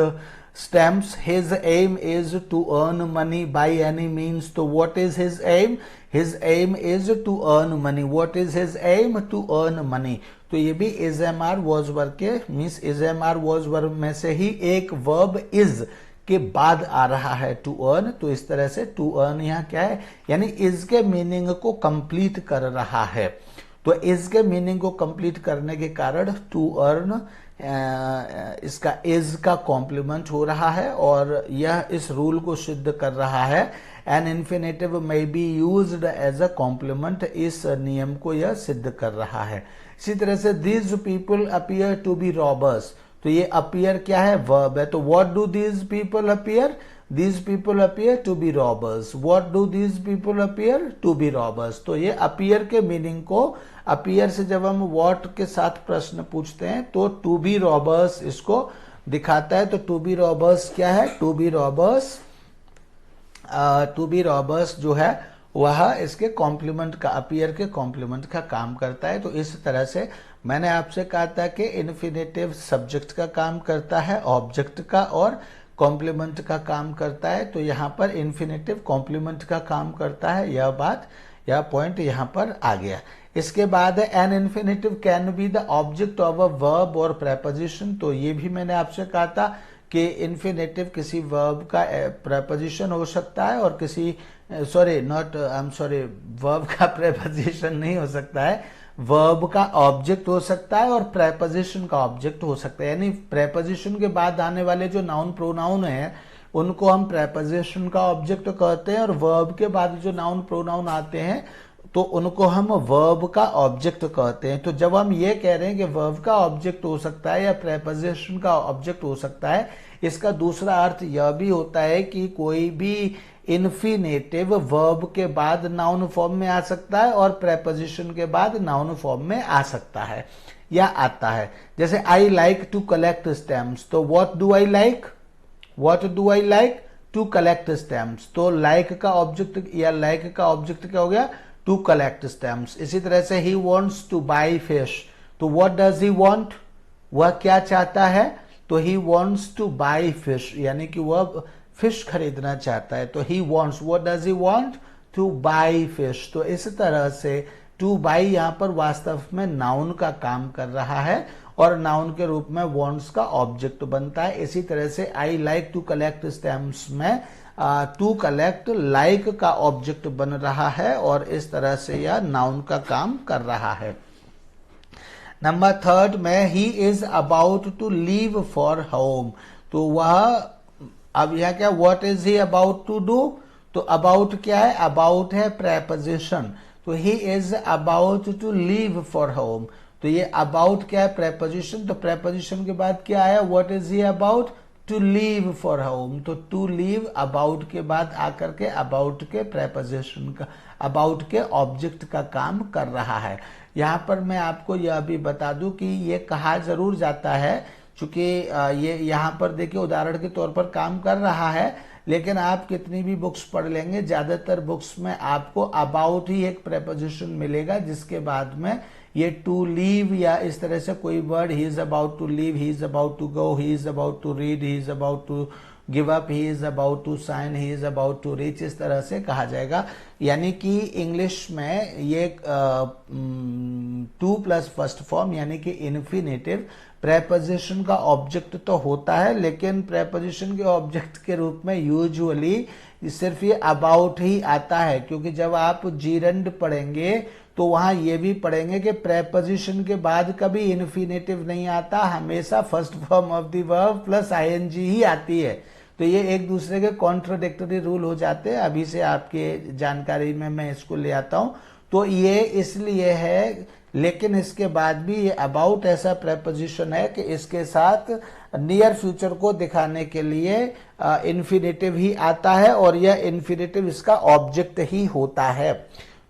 stamps, his aim is to earn money by any means, तो what is his aim? His aim is to earn money, what is his aim? To earn money. तो ये भी is, am, are, was, were के means is, am, are, was, were में से ही एक verb is के बाद आ रहा है टू अर्न। तो इस तरह से टू अर्न यहाँ क्या है? यानी इज के मीनिंग को कंप्लीट कर रहा है। तो इज के मीनिंग को कंप्लीट करने के कारण टू अर्न इसका इज का कॉम्प्लीमेंट हो रहा है, और यह इस रूल को सिद्ध कर रहा है an infinitive may be used as a complement, इस नियम को यह सिद्ध कर रहा है। इसी तरह से these people appear to be robbers, तो ये अपीयर क्या है? वर्ब है। तो what do these people appear? These people appear to be robbers. What do these people appear to be robbers? तो ये appear के मीनिंग को, appear से जब हम what के साथ प्रश्न पूछते हैं तो to be robbers इसको दिखाता है। तो to be robbers क्या है? to be robbers जो है वह इसके कॉम्प्लीमेंट का, अपीयर के कॉम्प्लीमेंट का काम करता है। तो इस तरह से मैंने आपसे कहा था कि इन्फिनेटिव सब्जेक्ट का काम करता है, ऑब्जेक्ट का और कॉम्प्लीमेंट का काम करता है। तो यहाँ पर इन्फिनेटिव कॉम्प्लीमेंट का काम करता है, यह बात, यह पॉइंट यहाँ पर आ गया। इसके बाद है an infinitive can be the object of a verb और प्रेपोजिशन। तो ये भी मैंने आपसे कहा था कि इन्फिनेटिव किसी वर्ब का प्रेपोजिशन हो सकता है और किसी वर्ब का प्रेपोजिशन नहीं हो सकता है, वर्ब का ऑब्जेक्ट हो सकता है और प्रेपोजिशन का ऑब्जेक्ट हो सकता है। यानी प्रेपोजिशन के बाद आने वाले जो नाउन प्रोनाउन है उनको हम प्रेपोजिशन का ऑब्जेक्ट कहते हैं, और वर्ब के बाद जो नाउन प्रोनाउन आते हैं तो उनको हम वर्ब का ऑब्जेक्ट कहते हैं। तो जब हम ये कह रहे हैं कि वर्ब का ऑब्जेक्ट हो सकता है या प्रेपोजिशन का ऑब्जेक्ट हो सकता है, इसका दूसरा अर्थ यह भी होता है कि कोई भी इन्फिनेटिव वर्ब के बाद नाउन फॉर्म में आ सकता है और प्रेपोजिशन के बाद नाउन फॉर्म में आ सकता है या आता है। जैसे I like to collect stamps, तो what do I like? What do I like? To collect stamps, तो लाइक का ऑब्जेक्ट या लाइक का ऑब्जेक्ट क्या हो गया, टू कलेक्ट स्टैम्प्स। इसी तरह से he wants to buy fish, तो व्हाट डज ही वॉन्ट, वह क्या चाहता है, तो he wants to buy fish, यानी कि वह फिश खरीदना चाहता है। तो he wants, what does he want, to buy fish. तो इस तरह से टू बाई यहां पर वास्तव में नाउन का काम कर रहा है और नाउन के रूप में वॉन्ट्स का ऑब्जेक्ट बनता है। इसी तरह से I like to collect stamps में टू कलेक्ट लाइक का ऑब्जेक्ट बन रहा है और इस तरह से यह नाउन का काम कर रहा है। नंबर थर्ड में he is about to leave for home, तो वह अब यह क्या, what is he about to do, तो अबाउट क्या है, अबाउट है प्रेपोजिशन, तो he is about to leave for home, तो ये अबाउट क्या है, प्रेपोजिशन, तो प्रेपोजिशन के बाद क्या आया, what is he about, to leave for home, तो टू लीव अबाउट के बाद आकर के अबाउट के प्रेपोजिशन का, अबाउट के ऑब्जेक्ट का काम कर रहा है। यहाँ पर मैं आपको यह भी बता दूं कि ये कहा जरूर जाता है, चूंकि ये यहाँ पर देखिए उदाहरण के तौर पर काम कर रहा है, लेकिन आप कितनी भी बुक्स पढ़ लेंगे, ज्यादातर बुक्स में आपको अबाउट ही एक प्रेपोजिशन मिलेगा जिसके बाद में ये टू लीव या इस तरह से कोई word, he is about to leave, he is about to go, he is about to read, he is about to give up, he is about to sign, he is about to reach, इस तरह से कहा जाएगा। यानी कि English में ये to plus first form यानी कि इन्फिनेटिव प्रेपोजिशन का ऑब्जेक्ट तो होता है, लेकिन प्रेपोजिशन के ऑब्जेक्ट के रूप में यूजुअली सिर्फ ये अबाउट ही आता है, क्योंकि जब आप जीरंड पढ़ेंगे तो वहां ये भी पढ़ेंगे कि प्रेपोजिशन के बाद कभी इन्फिनेटिव नहीं आता, हमेशा first form of the verb plus ING ही आती है। तो ये एक दूसरे के कॉन्ट्रोडिक्टरी रूल हो जाते हैं, अभी से आपके जानकारी में मैं इसको ले आता हूं। तो ये इसलिए है, लेकिन इसके बाद भी ये अबाउट ऐसा प्रेपोजिशन है कि इसके साथ नियर फ्यूचर को दिखाने के लिए इन्फिनेटिव ही आता है और यह इन्फिनेटिव इसका ऑब्जेक्ट ही होता है।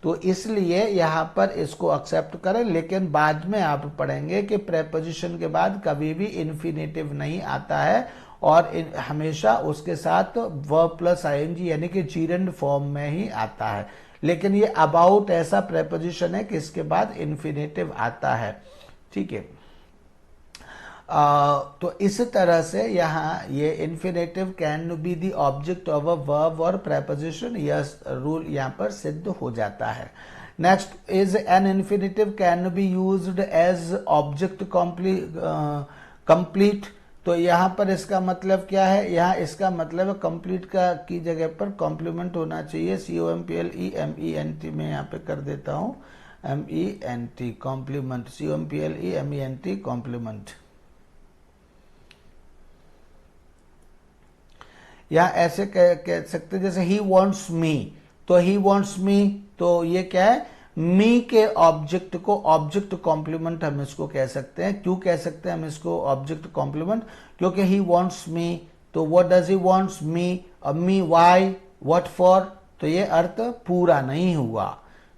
तो इसलिए यहां पर इसको एक्सेप्ट करें, लेकिन बाद में आप पढ़ेंगे कि प्रेपोजिशन के बाद कभी भी इन्फिनेटिव नहीं आता है और हमेशा उसके साथ वर्ब प्लस आईएनजी यानी कि जीरंड फॉर्म में ही आता है। लेकिन ये अबाउट ऐसा प्रेपोजिशन है कि इसके बाद इन्फिनेटिव आता है, ठीक है। तो इस तरह से यहाँ ये infinitive can be the object of a verb और प्रेपोजिशन, यह रूल यहाँ पर सिद्ध हो जाता है। Next is an infinitive can be used as object complete, तो यहाँ पर इसका मतलब क्या है, यहाँ इसका मतलब कंप्लीट का की जगह पर कॉम्प्लीमेंट होना चाहिए, COMPLEMENT में यहाँ पे कर देता हूँ, MENT कॉम्प्लीमेंट, COMPLEMENT कॉम्प्लीमेंट। या ऐसे कह सकते जैसे ही वॉन्ट्स मी, तो ही वॉन्ट्स मी, तो ये क्या है, मी के ऑब्जेक्ट को ऑब्जेक्ट कॉम्प्लीमेंट हम इसको कह सकते हैं। क्यों कह सकते हैं हम इसको ऑब्जेक्ट कॉम्प्लीमेंट, क्योंकि ही वॉन्ट्स मी, तो what does he wants me, अब मी वाई, व्हाट फॉर, तो ये अर्थ पूरा नहीं हुआ।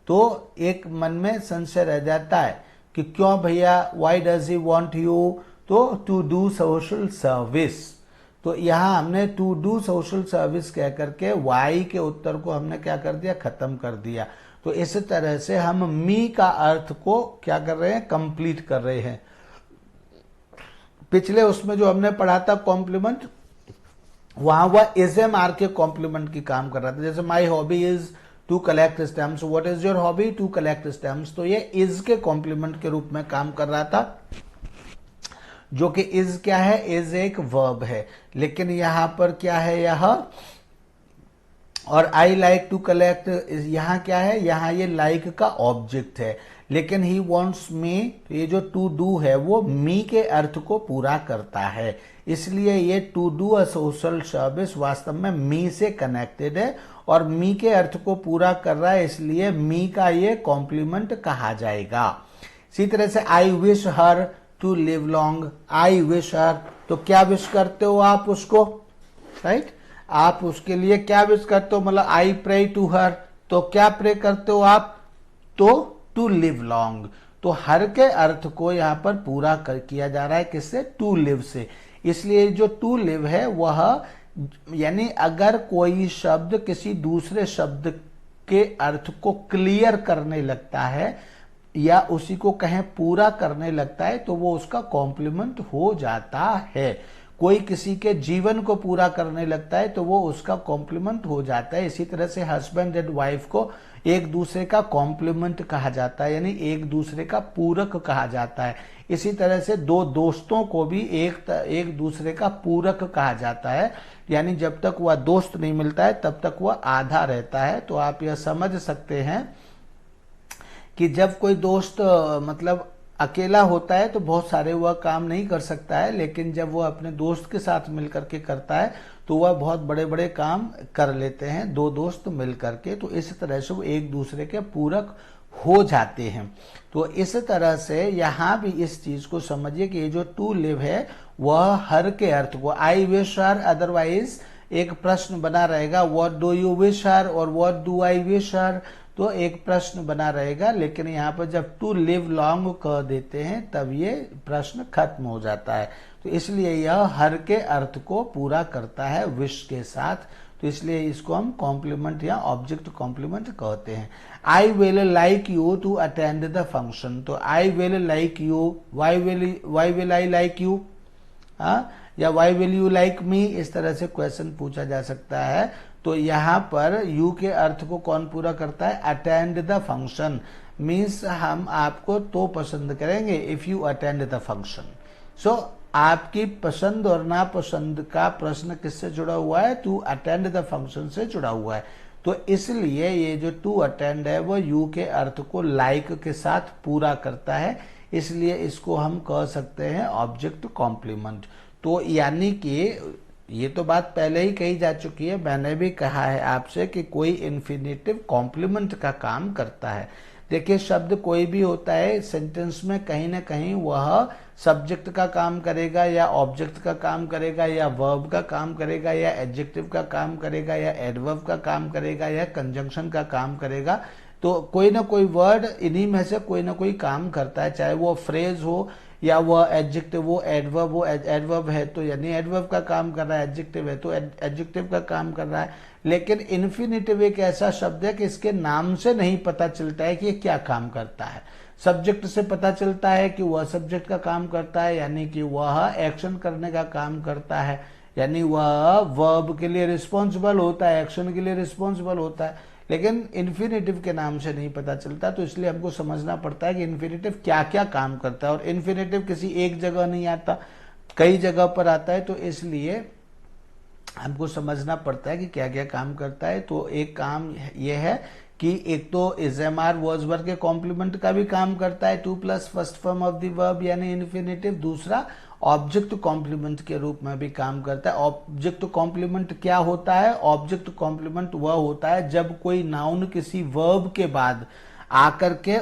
तो एक मन में संशय रह जाता है कि क्यों भैया, why does he want you, तो टू डू सोशल सर्विस, तो यहां हमने टू डू सोशल सर्विस कह करके वाई के उत्तर को हमने क्या कर दिया, खत्म कर दिया। तो इस तरह से हम मी का अर्थ को क्या कर रहे हैं, कंप्लीट कर रहे हैं। पिछले उसमें जो हमने पढ़ा था कॉम्प्लीमेंट, वहां वह इज एम आर के कॉम्प्लीमेंट की काम कर रहा था। जैसे my hobby is to collect stamps, what is your hobby, to collect stamps, तो ये इज के कॉम्प्लीमेंट के रूप में काम कर रहा था, जो कि इज क्या है, इज एक वर्ब है। लेकिन यहां पर क्या है यह, और आई लाइक टू कलेक्ट, यहां क्या है, यहां ये लाइक का ऑब्जेक्ट है। लेकिन ही वॉन्ट्स मी, तो ये जो टू डू है वो मी के अर्थ को पूरा करता है, इसलिए ये to do a social service वास्तव में मी से कनेक्टेड है और मी के अर्थ को पूरा कर रहा है, इसलिए मी का ये कॉम्प्लीमेंट कहा जाएगा। इसी तरह से I wish her to live long, I wish her, तो क्या विश करते हो आप उसको, राइट, आप उसके लिए क्या विश करते हो, मतलब आई प्रे टू हर, तो क्या प्रे करते हो आप, तो टू लिव लॉन्ग, तो हर के अर्थ को यहां पर पूरा किया जा रहा है, किससे, टू लिव से। इसलिए जो टू लिव है वह यानी अगर कोई शब्द किसी दूसरे शब्द के अर्थ को क्लियर करने लगता है या उसी को कहें पूरा करने लगता है तो वो उसका कॉम्प्लीमेंट हो जाता है। कोई किसी के जीवन को पूरा करने लगता है तो वो उसका कॉम्प्लीमेंट हो जाता है। इसी तरह से हस्बैंड एंड वाइफ को एक दूसरे का कॉम्प्लीमेंट कहा जाता है, यानी एक दूसरे का पूरक कहा जाता है। इसी तरह से दो दोस्तों को भी एक दूसरे का पूरक कहा जाता है, यानी जब तक वह दोस्त नहीं मिलता है तब तक वह आधा रहता है। तो आप यह समझ सकते हैं कि जब कोई दोस्त मतलब अकेला होता है तो बहुत सारे वह काम नहीं कर सकता है, लेकिन जब वह अपने दोस्त के साथ मिलकर के करता है तो वह बहुत बड़े बड़े काम कर लेते हैं, दो दोस्त मिलकर के। तो इस तरह से वो एक दूसरे के पूरक हो जाते हैं। तो इस तरह से यहाँ भी इस चीज को समझिए कि ये जो टू लिव है वह हर के अर्थ को आई विश हर, अदरवाइज एक प्रश्न बना रहेगा what do you wish her और what do I wish her, तो एक प्रश्न बना रहेगा। लेकिन यहाँ पर जब टू लिव लॉन्ग कह देते हैं तब ये प्रश्न खत्म हो जाता है। तो इसलिए यह हर के अर्थ को पूरा करता है विश के साथ, तो इसलिए इसको हम कॉम्प्लीमेंट या ऑब्जेक्ट कॉम्प्लीमेंट कहते हैं। I will like you to attend the function, तो I will like you, why will I like you, या why will you like me, इस तरह से क्वेश्चन पूछा जा सकता है। तो यहाँ पर यू के अर्थ को कौन पूरा करता है, अटेंड द फंक्शन, मीन्स हम आपको तो पसंद करेंगे if you attend the function. सो आपकी पसंद और नापसंद का प्रश्न किससे जुड़ा हुआ है, टू अटेंड द फंक्शन से जुड़ा हुआ है। तो इसलिए ये जो टू अटेंड है वो यू के अर्थ को लाइक के साथ पूरा करता है, इसलिए इसको हम कह सकते हैं ऑब्जेक्ट कॉम्प्लीमेंट। तो यानी कि ये तो बात पहले ही कही जा चुकी है, मैंने भी कहा है आपसे कि कोई इन्फिनेटिव कॉम्प्लीमेंट का काम करता है। देखिए शब्द कोई भी होता है सेंटेंस में कहीं ना कहीं वह सब्जेक्ट का काम करेगा या ऑब्जेक्ट का काम करेगा या वर्ब का काम करेगा या एडजेक्टिव का काम करेगा या एडवर्ब का काम करेगा या कंजंक्शन का काम करेगा। तो कोई ना कोई वर्ड इन्हीं में से कोई ना कोई काम करता है, चाहे वो फ्रेज हो या वो एडजेक्टिव, वो एडवर्ब है तो यानी एडवर्ब का काम कर रहा है, एडजेक्टिव है तो एडजेक्टिव का काम कर रहा है। लेकिन इन्फिनेटिव एक ऐसा शब्द है कि इसके नाम से नहीं पता चलता है कि ये क्या काम करता है। सब्जेक्ट से पता चलता है कि वह सब्जेक्ट का काम करता है, यानी कि वह एक्शन करने का काम करता है, यानी वह वर्ब के लिए रिस्पॉन्सिबल होता है, एक्शन के लिए रिस्पॉन्सिबल होता है। लेकिन इन्फिनेटिव के नाम से नहीं पता चलता, तो इसलिए हमको समझना पड़ता है कि इन्फिनेटिव क्या क्या काम करता है। और इन्फिनेटिव किसी एक जगह नहीं आता, कई जगह पर आता है, तो इसलिए हमको समझना पड़ता है कि क्या क्या काम करता है। तो एक काम यह है कि एक तो इज़ेमार वर्ड्सवर्थ के कॉम्प्लीमेंट का भी काम करता है, to plus first form of the verb यानी इन्फिनेटिव। दूसरा ऑब्जेक्ट कॉम्प्लीमेंट के रूप में भी काम करता है। ऑब्जेक्ट कॉम्प्लीमेंट क्या होता है, ऑब्जेक्ट कॉम्प्लीमेंट वह होता है जब कोई नाउन किसी वर्ब के बाद आकर के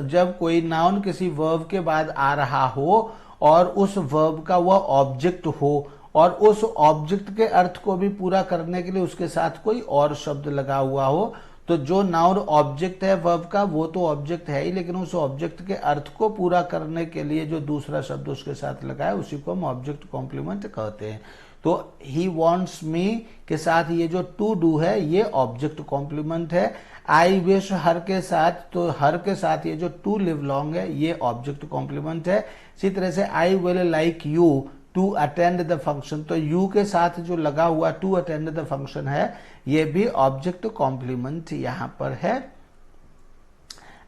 जब कोई नाउन किसी वर्ब के बाद आ रहा हो और उस वर्ब का वह ऑब्जेक्ट हो और उस ऑब्जेक्ट के अर्थ को भी पूरा करने के लिए उसके साथ कोई और शब्द लगा हुआ हो। तो जो नाउन ऑब्जेक्ट है वर्ब का वो तो ऑब्जेक्ट है ही, लेकिन उस ऑब्जेक्ट के अर्थ को पूरा करने के लिए जो दूसरा शब्द उसके साथ लगा है उसी को हम ऑब्जेक्ट कॉम्प्लीमेंट कहते हैं। तो ही वॉन्ट्स मी के साथ ये जो टू डू है ये ऑब्जेक्ट कॉम्प्लीमेंट है। आई विश हर के साथ, तो हर के साथ ये जो टू लिव लॉन्ग है ये ऑब्जेक्ट कॉम्प्लीमेंट है। इसी तरह से I will like you to attend the function, तो यू के साथ जो लगा हुआ टू अटेंड द फंक्शन है ये भी ऑब्जेक्ट कॉम्प्लीमेंट यहां पर है।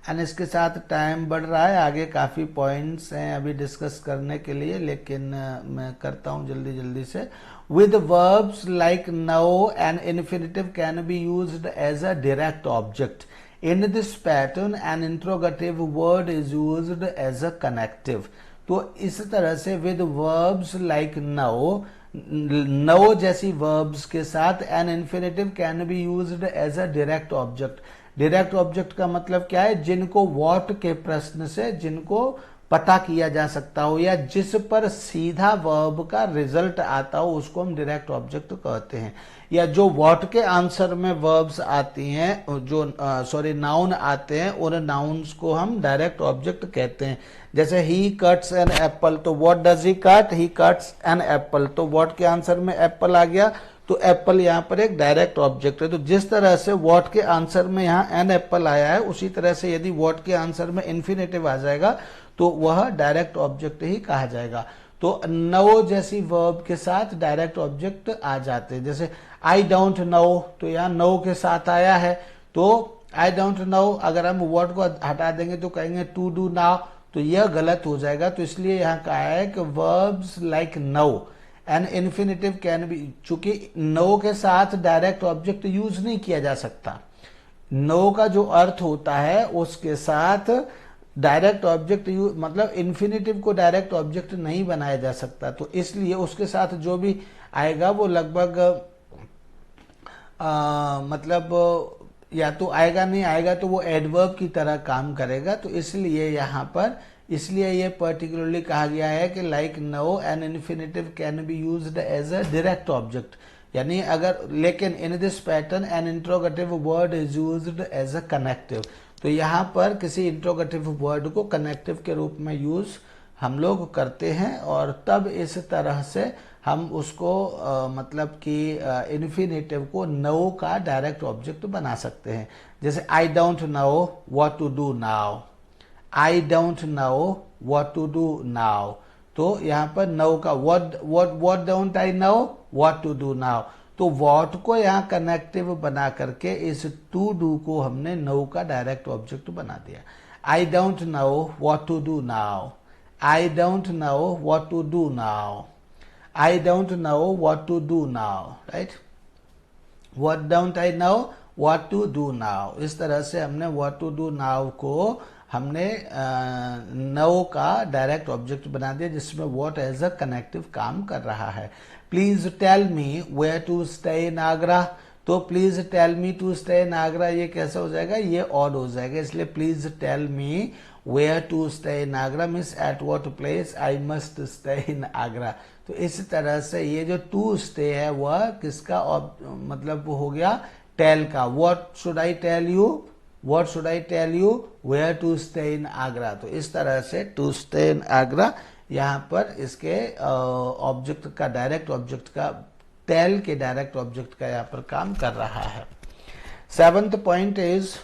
एंड इसके साथ टाइम बढ़ रहा है, आगे काफी पॉइंट्स हैं अभी डिस्कस करने के लिए, लेकिन मैं करता हूं जल्दी जल्दी से। With verbs like know an infinitive can be used as a direct object. In this pattern an interrogative word is used as a connective. तो इस तरह से विद वर्ब्स लाइक नो जैसी वर्ब्स के साथ an infinitive can be used as a direct object. Direct object का मतलब क्या है, जिनको व्हाट के प्रश्न से जिनको पता किया जा सकता हो या जिस पर सीधा वर्ब का रिजल्ट आता हो उसको हम डायरेक्ट ऑब्जेक्ट कहते हैं। या जो व्हाट के आंसर में वर्ब्स आती हैं, जो नाउन आते हैं, उन नाउन्स को हम डायरेक्ट ऑब्जेक्ट कहते हैं। जैसे ही कट्स एन एप्पल, तो what does he cut, he cuts an apple, तो व्हाट के आंसर में एप्पल आ गया तो एप्पल यहाँ पर एक डायरेक्ट ऑब्जेक्ट है। तो जिस तरह से व्हाट के आंसर में यहाँ एन एप्पल आया है, उसी तरह से यदि व्हाट के आंसर में इन्फिनेटिव आ जाएगा तो वह डायरेक्ट ऑब्जेक्ट ही कहा जाएगा। तो नो जैसी वर्ब के साथ डायरेक्ट ऑब्जेक्ट आ जाते हैं। जैसे आई डोंट नो, तो यहाँ नो के साथ आया है, तो आई डोंट नो अगर हम वर्ड को हटा देंगे तो कहेंगे टू डू नाउ, तो यह गलत हो जाएगा। तो इसलिए यहाँ कहा है कि verbs like know an infinitive can be, चूंकि नो के साथ डायरेक्ट ऑब्जेक्ट यूज नहीं किया जा सकता, नो का जो अर्थ होता है उसके साथ डायरेक्ट ऑब्जेक्ट मतलब इन्फिनेटिव को डायरेक्ट ऑब्जेक्ट नहीं बनाया जा सकता। तो इसलिए उसके साथ जो भी आएगा वो लगभग मतलब या तो आएगा, नहीं आएगा तो वो एडवर्ब की तरह काम करेगा। तो इसलिए यहाँ पर इसलिए ये पर्टिकुलरली कहा गया है कि like know an infinitive can be used as a direct object, यानी अगर, लेकिन in this pattern an interrogative word is used as a connective. तो यहाँ पर किसी इंट्रोगेटिव वर्ड को कनेक्टिव के रूप में यूज हम लोग करते हैं, और तब इस तरह से हम उसको मतलब कि इन्फिनेटिव को नो का डायरेक्ट ऑब्जेक्ट बना सकते हैं। जैसे I don't know what to do now, I don't know what to do now, तो यहाँ पर नो का what don't I know what to do now, तो व्हाट को यहाँ कनेक्टिव बना करके इस टू डू को हमने नो का डायरेक्ट ऑब्जेक्ट बना दिया। I don't know what to do now, I don't know what to do now, I don't know what to do now, right, what don't I know what to do now. इस तरह से हमने what to do now को हमने no का direct object बना दिया, जिसमें व्हाट एज अ कनेक्टिव काम कर रहा है। Please tell me where to stay in Agra, तो please tell me to stay in Agra ये कैसे हो जाएगा, ये ऑड हो जाएगा, इसलिए please tell me where to stay in Agra means at what place I must stay in Agra. तो इस तरह से ये जो टू स्टे है वह किसका मतलब हो गया, टेल का। What should I tell you, what should I tell you where to stay in Agra. तो इस तरह से टू स्टे इन आगरा यहाँ पर इसके ऑब्जेक्ट का डायरेक्ट ऑब्जेक्ट का टेल के डायरेक्ट ऑब्जेक्ट का यहाँ पर काम कर रहा है। Seventh point is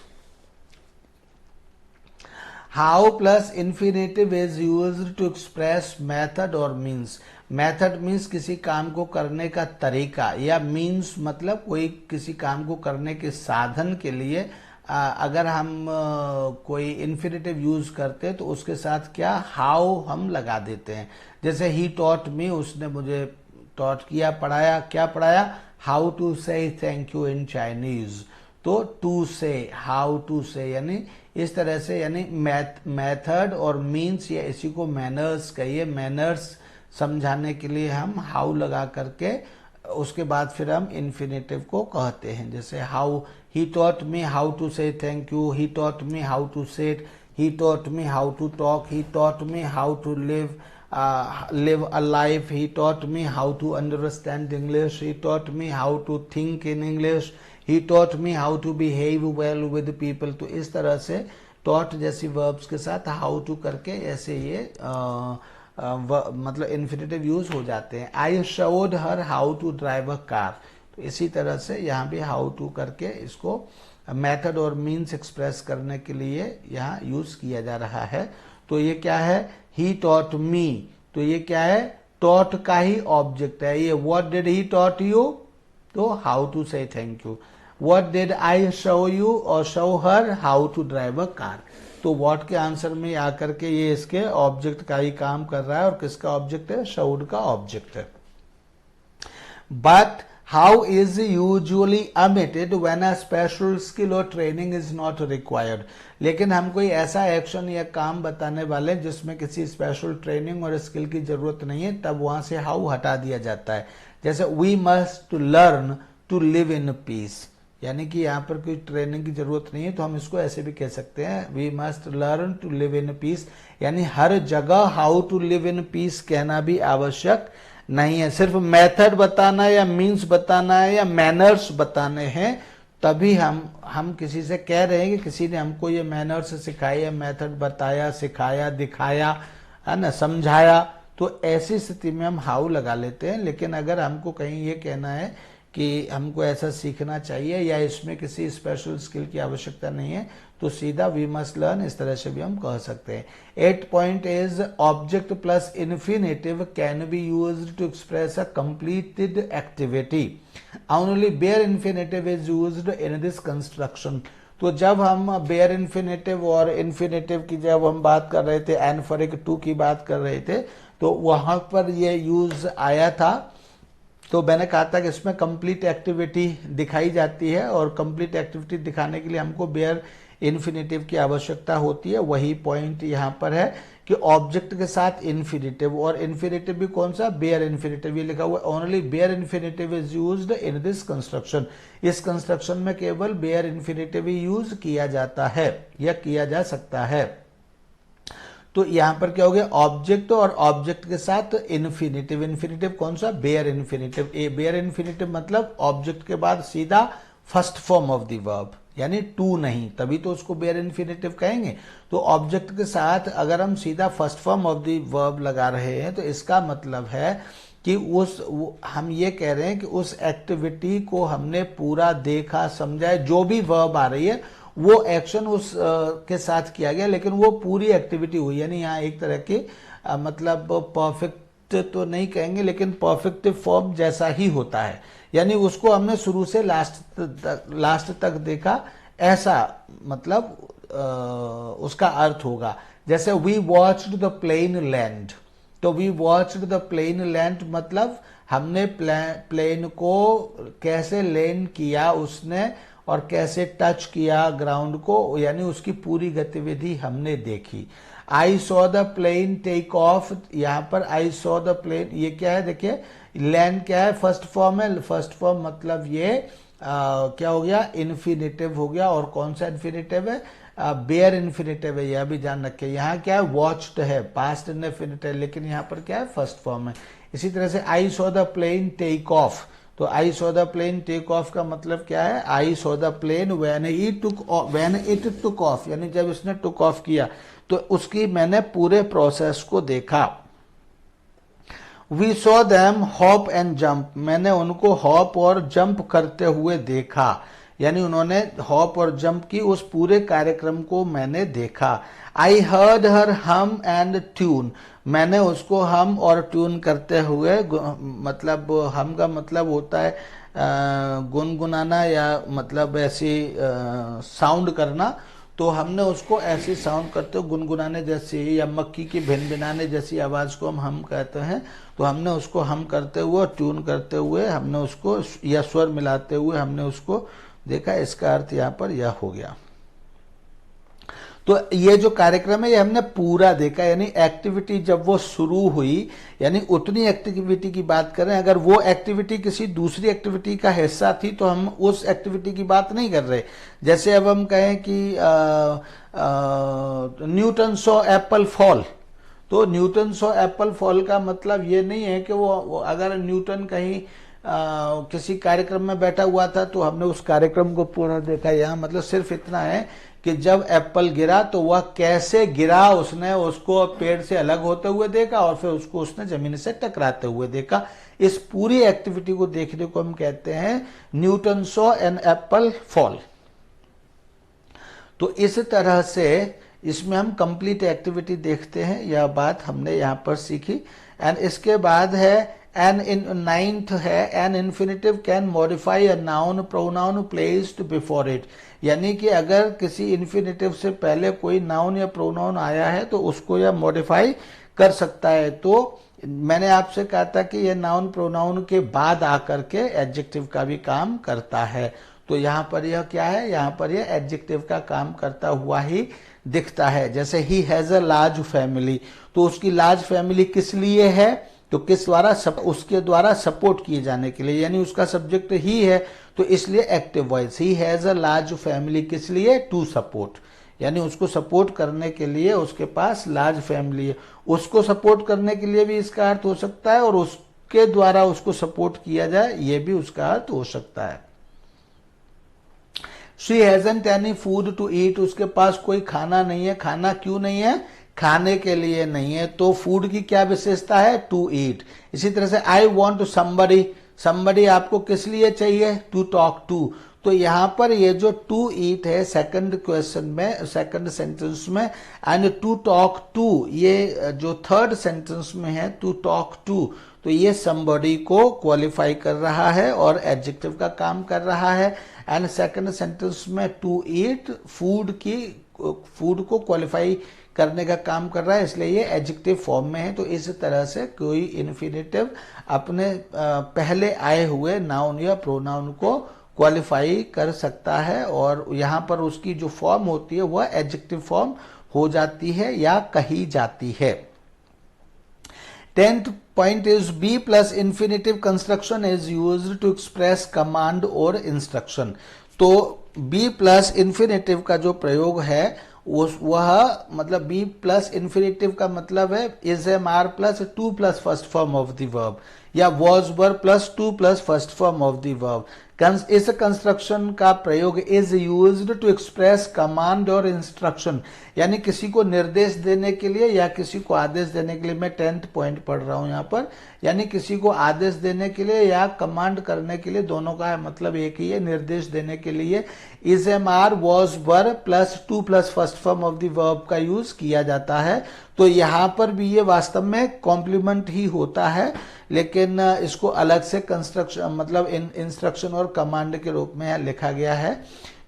how plus infinitive is used to express method और मीन्स। मेथड मीन्स किसी काम को करने का तरीका, या मीन्स मतलब कोई किसी काम को करने के साधन के लिए अगर हम कोई इन्फिनेटिव यूज करते तो उसके साथ क्या हाउ हम लगा देते हैं। जैसे ही टॉट मी, उसने मुझे टॉट किया, पढ़ाया, क्या पढ़ाया, how to say thank you in Chinese. तो टू से, हाउ टू से, यानी इस तरह से, यानी मेथड और मीन्स या इसी को मैनर्स कहिए, मैनर्स समझाने के लिए हम हाउ लगा करके उसके बाद फिर हम इन्फिनेटिव को कहते हैं। जैसे how, he taught me how to say thank you, he taught me how to say it, he taught me how to talk, he taught me how to live a life, he taught me how to understand English, he taught me how to think in English, he taught me how to behave well with people। तो इस तरह से taught जैसी verbs के साथ how to करके ऐसे ये मतलब इन्फिनेटिव यूज हो जाते हैं। I showed her how to drive a car, तो इसी तरह से यहाँ भी how to करके इसको मेथड और मीन्स एक्सप्रेस करने के लिए यहाँ यूज किया जा रहा है। तो ये क्या है, ही टॉट मी, तो ये क्या है, टॉट का ही ऑब्जेक्ट है। ये what did he taught you, तो how to say thank you. What did I show you और show her how to drive a car. तो व्हाट के आंसर में आकर के ये इसके ऑब्जेक्ट का ही काम कर रहा है, और किसका ऑब्जेक्ट है, शोड का ऑब्जेक्ट है। But how is usually omitted when a special skill or training is not required। लेकिन हम कोई ऐसा एक्शन या काम बताने वाले जिसमें किसी स्पेशल ट्रेनिंग और स्किल की जरूरत नहीं है, तब वहां से हाउ हटा दिया जाता है। जैसे we must learn to live in peace, यानी कि यहाँ पर कोई ट्रेनिंग की जरूरत नहीं है, तो हम इसको ऐसे भी कह सकते हैं we must learn to live in peace, यानी हर जगह how to live in peace कहना भी आवश्यक नहीं है। सिर्फ मेथड बताना या मीन्स बताना है या मैनर्स बताने हैं, तभी हम किसी से कह रहे हैं कि किसी ने हमको ये मैनर्स सिखाया, मेथड बताया, सिखाया, दिखाया, है ना, समझाया, तो ऐसी स्थिति में हम हाउ लगा लेते हैं। लेकिन अगर हमको कहीं ये कहना है कि हमको ऐसा सीखना चाहिए या इसमें किसी स्पेशल स्किल की आवश्यकता नहीं है, तो सीधा वी मस्ट लर्न इस तरह से भी हम कह सकते हैं। 8 point is object plus infinitive can be used to express a completed activity, only bare infinitive is used in this construction. तो जब हम बेयर इन्फिनेटिव और इन्फिनेटिव की जब हम बात कर रहे थे, एनफोरिक टू की बात कर रहे थे, तो वहां पर ये यूज आया था। तो मैंने कहा था कि इसमें कंप्लीट एक्टिविटी दिखाई जाती है और कंप्लीट एक्टिविटी दिखाने के लिए हमको बेयर इन्फिनेटिव की आवश्यकता होती है। वही पॉइंट यहाँ पर है कि ऑब्जेक्ट के साथ इन्फिनेटिव, और इन्फिनेटिव भी कौन सा, बेयर इन्फिनेटिव। ये लिखा हुआ है only bare infinitive is used in this construction. इस कंस्ट्रक्शन में केवल बेयर इन्फिनेटिव ही यूज किया जाता है या किया जा सकता है। तो यहां पर क्या हो गया, ऑब्जेक्ट और ऑब्जेक्ट के साथ इन्फिनेटिव। इन्फिनेटिव कौन सा, बेयर इन्फिनेटिव। ए बेयर इन्फिनेटिव मतलब ऑब्जेक्ट के बाद सीधा first form of the verb, यानी टू नहीं, तभी तो उसको बेयर इन्फिनेटिव कहेंगे। तो ऑब्जेक्ट के साथ अगर हम सीधा first form of the verb लगा रहे हैं तो इसका मतलब है कि हम ये कह रहे हैं कि उस एक्टिविटी को हमने पूरा देखा, समझा, जो भी वर्ब आ रही है वो एक्शन उस के साथ किया गया, लेकिन वो पूरी एक्टिविटी हुई। यानी यहाँ एक तरह की मतलब परफेक्ट तो नहीं कहेंगे, लेकिन परफेक्ट फॉर्म जैसा ही होता है, यानी उसको हमने शुरू से लास्ट तक देखा, ऐसा मतलब उसका अर्थ होगा। जैसे we watched the plane land, तो we watched the plane land मतलब हमने प्लेन को कैसे लैंड किया उसने और कैसे टच किया ग्राउंड को, यानी उसकी पूरी गतिविधि हमने देखी। I saw the plane take off, यहां पर आई सॉ द प्लेन, ये क्या है, देखिए लैंड क्या है, फर्स्ट फॉर्म है। फर्स्ट फॉर्म मतलब ये क्या हो गया, इन्फिनेटिव हो गया। और कौन सा इन्फिनेटिव है, बेयर इन्फिनेटिव है, यह भी ध्यान रखिए। यहाँ क्या है, वॉच्ड है, पास्ट इन्फिनेटिव, लेकिन यहाँ पर क्या है, फर्स्ट फॉर्म है। इसी तरह से I saw the plane take off, तो I saw the plane take off का मतलब क्या है, I saw the plane when it took off, यानी जब इसने टुक ऑफ किया तो उसकी मैंने पूरे प्रोसेस को देखा। We saw them hop and jump, मैंने उनको हॉप और जंप करते हुए देखा, यानी उन्होंने हॉप और जंप की उस पूरे कार्यक्रम को मैंने देखा। आई हर्ड हर हम एंड ट्यून, मैंने उसको हम और ट्यून करते हुए, मतलब हम का मतलब होता है गुनगुनाना या मतलब ऐसी साउंड करना, तो हमने उसको ऐसी साउंड करते हुए गुनगुनाने जैसी या मक्खी की भिनभिनाने जैसी आवाज को हम कहते हैं, तो हमने उसको हम करते हुए ट्यून करते हुए हमने उसको या स्वर मिलाते हुए हमने उसको देखा। इसका अर्थ यहाँ पर यह हो गया। तो ये जो कार्यक्रम है ये हमने पूरा देखा, यानी एक्टिविटी जब वो शुरू हुई, यानी उतनी एक्टिविटी की बात करें। अगर वो एक्टिविटी किसी दूसरी एक्टिविटी का हिस्सा थी तो हम उस एक्टिविटी की बात नहीं कर रहे। जैसे अब हम कहें कि न्यूटन सॉ एप्पल फॉल, तो न्यूटन सॉ एप्पल फॉल का मतलब ये नहीं है कि वो अगर न्यूटन कहीं किसी कार्यक्रम में बैठा हुआ था तो हमने उस कार्यक्रम को पूरा देखा। यहाँ मतलब सिर्फ इतना है कि जब एप्पल गिरा तो वह कैसे गिरा, उसने उसको पेड़ से अलग होते हुए देखा और फिर उसको उसने जमीन से टकराते हुए देखा। इस पूरी एक्टिविटी को देखने को हम कहते हैं Newton saw an apple fall. तो इस तरह से इसमें हम कंप्लीट एक्टिविटी देखते हैं, यह बात हमने यहाँ पर सीखी। एंड इसके बाद है एन इन नाइन्थ है, an infinitive can modify a noun pronoun placed before it, यानी कि अगर किसी इन्फिनेटिव से पहले कोई नाउन या प्रोनाउन आया है तो उसको यह मॉडिफाई कर सकता है। तो मैंने आपसे कहा था कि यह नाउन प्रोनाउन के बाद आकर के एडजेक्टिव का भी काम करता है। तो यहाँ पर यह क्या है, यहाँ पर यह एडजेक्टिव का काम करता हुआ ही दिखता है। जैसे he has a large family, तो उसकी लार्ज फैमिली किस लिए है, तो किस द्वारा, उसके द्वारा सपोर्ट किए जाने के लिए, यानी उसका सब्जेक्ट ही है तो इसलिए active voice. He has a large family किस लिए, टू सपोर्ट, यानी उसको सपोर्ट करने के लिए उसके पास लार्ज फैमिली है। उसको सपोर्ट करने के लिए भी इसका अर्थ हो सकता है और उसके द्वारा उसको सपोर्ट किया जाए ये भी उसका अर्थ हो सकता है। She hasn't any food to eat, उसके पास कोई खाना नहीं है। खाना क्यों नहीं है, खाने के लिए नहीं है। तो फूड की क्या विशेषता है, टू ईट। इसी तरह से आई वॉन्ट समबडी, somebody आपको किस लिए चाहिए, to talk to। तो यहाँ पर ये जो to eat है सेकंड क्वेश्चन में, सेकंड सेंटेंस में, एंड to talk to ये जो थर्ड सेंटेंस में है to talk to, तो ये somebody को क्वालिफाई कर रहा है और एडजेक्टिव का काम कर रहा है। एंड सेकंड सेंटेंस में टू ईट फूड को क्वालिफाई करने का काम कर रहा है, इसलिए ये एडजेक्टिव फॉर्म में है। तो इस तरह से कोई इन्फिनेटिव अपने पहले आए हुए नाउन या प्रोनाउन को क्वालिफाई कर सकता है और यहाँ पर उसकी जो फॉर्म होती है वह एडजेक्टिव फॉर्म हो जाती है या कही जाती है। 10th point is be plus infinitive construction is used to express command or instruction। तो be plus infinitive का जो प्रयोग है वह मतलब be plus infinitive का मतलब है is am are plus 2 plus first form of the verb या was were plus 2 plus first form of the verb। इस कंस्ट्रक्शन का प्रयोग is used to express command और इंस्ट्रक्शन, यानी किसी को निर्देश देने के लिए या किसी को आदेश देने के लिए। मैं 10th पॉइंट पढ़ रहा हूं यहाँ पर, यानी किसी को आदेश देने के लिए या कमांड करने के लिए, दोनों का मतलब एक ही है, निर्देश देने के लिए is am are was were plus 2 plus first form of the verb का यूज किया जाता है। तो यहां पर भी ये वास्तव में कॉम्प्लीमेंट ही होता है, लेकिन इसको अलग से कंस्ट्रक्शन मतलब इंस्ट्रक्शन और कमांड के रूप में लिखा गया है।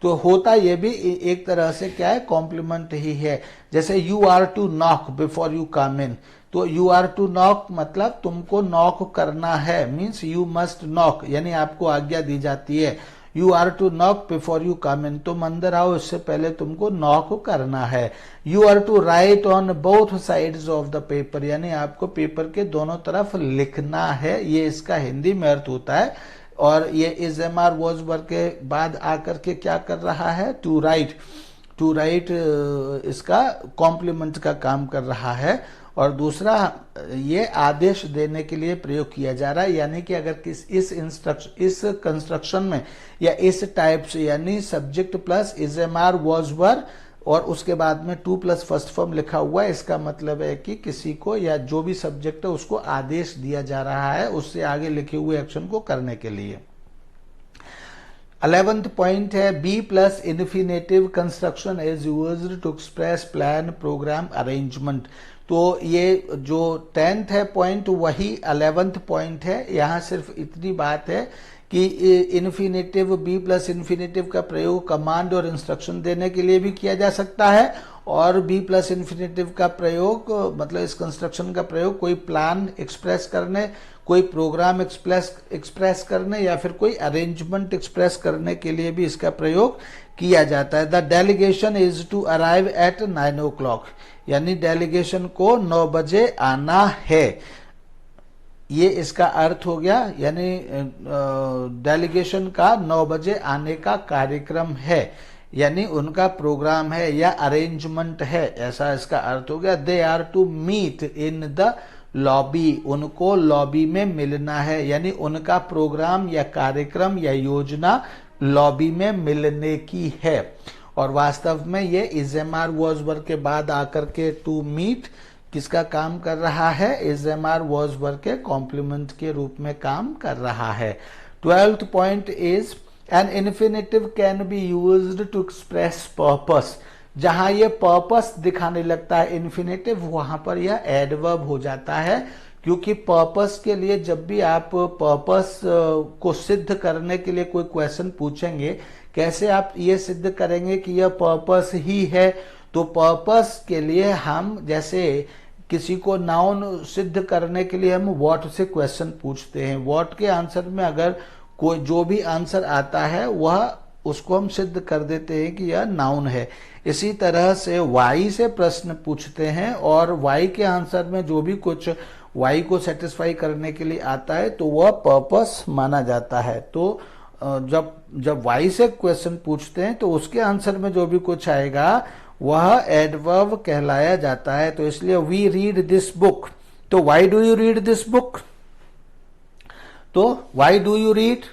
तो होता ये भी एक तरह से क्या है, कॉम्प्लीमेंट ही है। जैसे you are to knock before you come in, तो यू आर टू नॉक मतलब तुमको नॉक करना है, मीन्स यू मस्ट नॉक, यानी आपको आज्ञा दी जाती है। You are to knock before you come in, तुम अंदर आओ इससे पहले तुमको नॉक करना है। You are to write on both sides of the paper, यानी आपको पेपर के दोनों तरफ लिखना है, ये इसका हिंदी में अर्थ होता है। और ये is am are was were के बाद आकर के क्या कर रहा है, टू राइट, टू राइट इसका कॉम्प्लीमेंट का काम कर रहा है। और दूसरा ये आदेश देने के लिए प्रयोग किया जा रहा है, यानी कि अगर इस कंस्ट्रक्शन में या इस टाइप से, यानी subject plus is am are was were और उसके बाद में 2 प्लस फर्स्ट फॉर्म लिखा हुआ है, इसका मतलब है कि किसी को या जो भी सब्जेक्ट है उसको आदेश दिया जा रहा है उससे आगे लिखे हुए एक्शन को करने के लिए। 11th पॉइंट है be plus infinitive construction is used to express plan program arrangement. तो ये जो 10th है पॉइंट वही 11th पॉइंट है। यहाँ सिर्फ इतनी बात है कि इन्फिनेटिव बी प्लस इन्फिनेटिव का प्रयोग कमांड और इंस्ट्रक्शन देने के लिए भी किया जा सकता है, और बी प्लस इन्फिनेटिव का प्रयोग मतलब इस कंस्ट्रक्शन का प्रयोग कोई प्लान एक्सप्रेस करने, कोई प्रोग्राम एक्सप्रेस करने या फिर कोई अरेंजमेंट एक्सप्रेस करने के लिए भी इसका प्रयोग किया जाता है। The delegation is to arrive at 9 o'clock, यानी डेलीगेशन को 9 बजे आना है, ये इसका अर्थ हो गया। यानी डेलीगेशन का 9 बजे आने का कार्यक्रम है, यानी उनका प्रोग्राम है या अरेंजमेंट है, ऐसा इसका अर्थ हो गया। They are to meet in the lobby, उनको लॉबी में मिलना है, यानी उनका प्रोग्राम या कार्यक्रम या योजना लॉबी में मिलने की है। और वास्तव में ये is am are was were के बाद आकर के टू मीट किसका काम कर रहा है, is am are was were के कॉम्प्लीमेंट के रूप में काम कर रहा है। 12th point is an infinitive can be used to express purpose. जहां ये पर्पस दिखाने लगता है इन्फिनेटिव, वहां पर यह एडवर्ब हो जाता है, क्योंकि पर्पस के लिए जब भी आप पर्पस को सिद्ध करने के लिए कोई क्वेश्चन पूछेंगे, कैसे आप ये सिद्ध करेंगे कि यह पर्पस ही है, तो पर्पस के लिए हम जैसे किसी को नाउन सिद्ध करने के लिए हम व्हाट से क्वेश्चन पूछते हैं, व्हाट के आंसर में अगर कोई जो भी आंसर आता है वह उसको हम सिद्ध कर देते हैं कि यह नाउन है। इसी तरह से वाई से प्रश्न पूछते हैं और वाई के आंसर में जो भी कुछ वाई को सेटिस्फाई करने के लिए आता है तो वह पर्पस माना जाता है। तो जब वाई से क्वेश्चन पूछते हैं तो उसके आंसर में जो भी कुछ आएगा वह एडवर्ब कहलाया जाता है। तो इसलिए वी रीड दिस बुक, तो why do you read this book, तो why do you read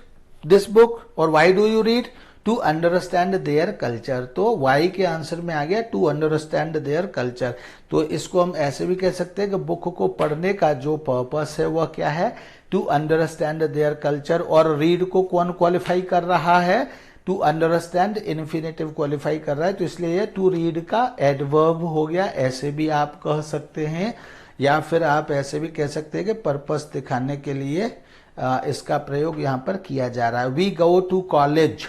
this book और why do you read, to understand their culture, तो वाई के आंसर में आ गया टू अंडरस्टैंड देयर कल्चर। तो इसको हम ऐसे भी कह सकते हैं कि बुक को पढ़ने का जो पर्पस है वह क्या है, टू अंडरस्टैंड देयर कल्चर। और रीड को कौन क्वालिफाई कर रहा है, टू अंडरस्टैंड इन्फिनेटिव क्वालिफाई कर रहा है, तो इसलिए ये टू रीड का एडवर्ब हो गया, ऐसे भी आप कह सकते हैं। या फिर आप ऐसे भी कह सकते हैं कि पर्पस दिखाने के लिए इसका प्रयोग यहाँ पर किया जा रहा है। वी गो टू कॉलेज,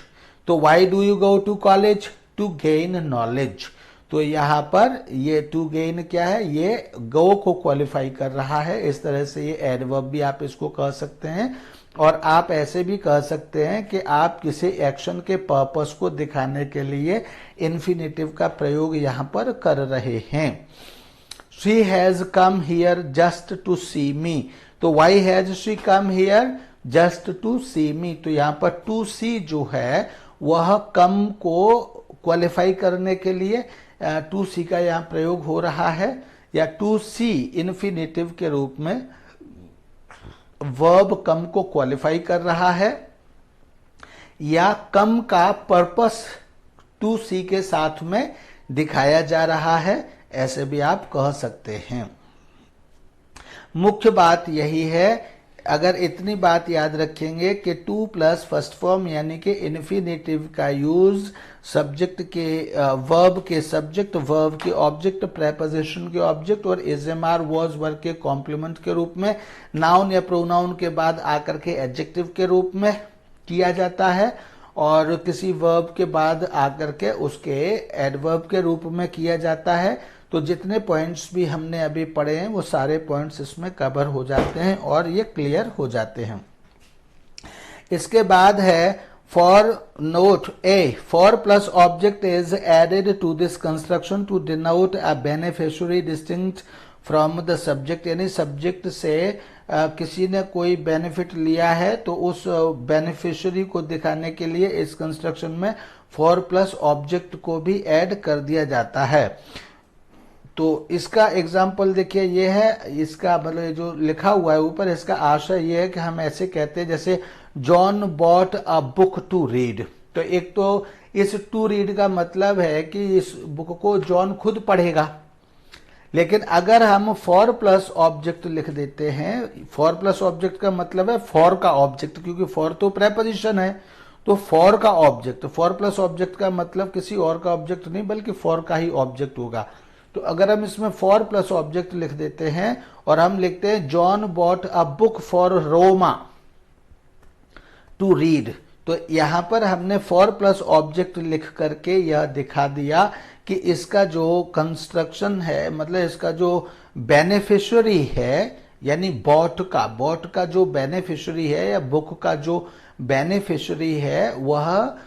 तो why do you go to college, to gain knowledge. तो यहाँ पर ये टू गेन क्या है, ये गो को क्वालिफाई कर रहा है, इस तरह से ये एडवर्ब भी आप इसको कह सकते हैं। और आप ऐसे भी कह सकते हैं कि आप किसी एक्शन के पर्पस को दिखाने के लिए इन्फिनेटिव का प्रयोग यहाँ पर कर रहे हैं। She has come here just to see me, तो why has she come here just to see me, तो यहाँ पर to see जो है वह कम को क्वालिफाई करने के लिए टू सी का यहाँ प्रयोग हो रहा है, या टू सी इन्फिनेटिव के रूप में वर्ब कम को क्वालिफाई कर रहा है, या कम का पर्पस टू सी के साथ में दिखाया जा रहा है, ऐसे भी आप कह सकते हैं। मुख्य बात यही है, अगर इतनी बात याद रखेंगे कि टू प्लस फर्स्ट फॉर्म यानी कि इन्फिनेटिव का यूज सब्जेक्ट के वर्ब के सब्जेक्ट, वर्ब के ऑब्जेक्ट, प्रेपोजिशन के ऑब्जेक्ट और is am are was verb के कॉम्प्लीमेंट के रूप में, नाउन या प्रोनाउन के बाद आकर के एडजेक्टिव के रूप में किया जाता है, और किसी वर्ब के बाद आकर के उसके एडवर्ब के रूप में किया जाता है। तो जितने पॉइंट्स भी हमने अभी पढ़े हैं वो सारे पॉइंट्स इसमें कवर हो जाते हैं और ये क्लियर हो जाते हैं। इसके बाद है for note A, for plus object is added to this construction to denote a beneficiary distinct from the subject, यानी सब्जेक्ट से किसी ने कोई बेनिफिट लिया है तो उस बेनिफिशियरी को दिखाने के लिए इस कंस्ट्रक्शन में फॉर प्लस ऑब्जेक्ट को भी ऐड कर दिया जाता है। तो इसका एग्जाम्पल देखिए ये है, इसका मतलब जो लिखा हुआ है ऊपर, इसका आशय ये है कि हम ऐसे कहते हैं जैसे John bought a book to read. तो एक तो इस टू रीड का मतलब है कि इस बुक को जॉन खुद पढ़ेगा, लेकिन अगर हम फॉर प्लस ऑब्जेक्ट लिख देते हैं, फॉर प्लस ऑब्जेक्ट का मतलब है फॉर का ऑब्जेक्ट, क्योंकि फॉर तो प्रेपोजिशन है, तो फॉर का ऑब्जेक्ट, फॉर प्लस ऑब्जेक्ट का मतलब किसी और का ऑब्जेक्ट नहीं बल्कि फॉर का ही ऑब्जेक्ट होगा। तो अगर हम इसमें फॉर प्लस ऑब्जेक्ट लिख देते हैं और हम लिखते हैं John bought a book for Roma to read, तो यहां पर हमने फॉर प्लस ऑब्जेक्ट लिख करके यह दिखा दिया कि इसका जो कंस्ट्रक्शन है, मतलब इसका जो बेनिफिशियरी है, यानी बॉट का जो बेनिफिशियरी है या बुक का जो बेनिफिशियरी है वह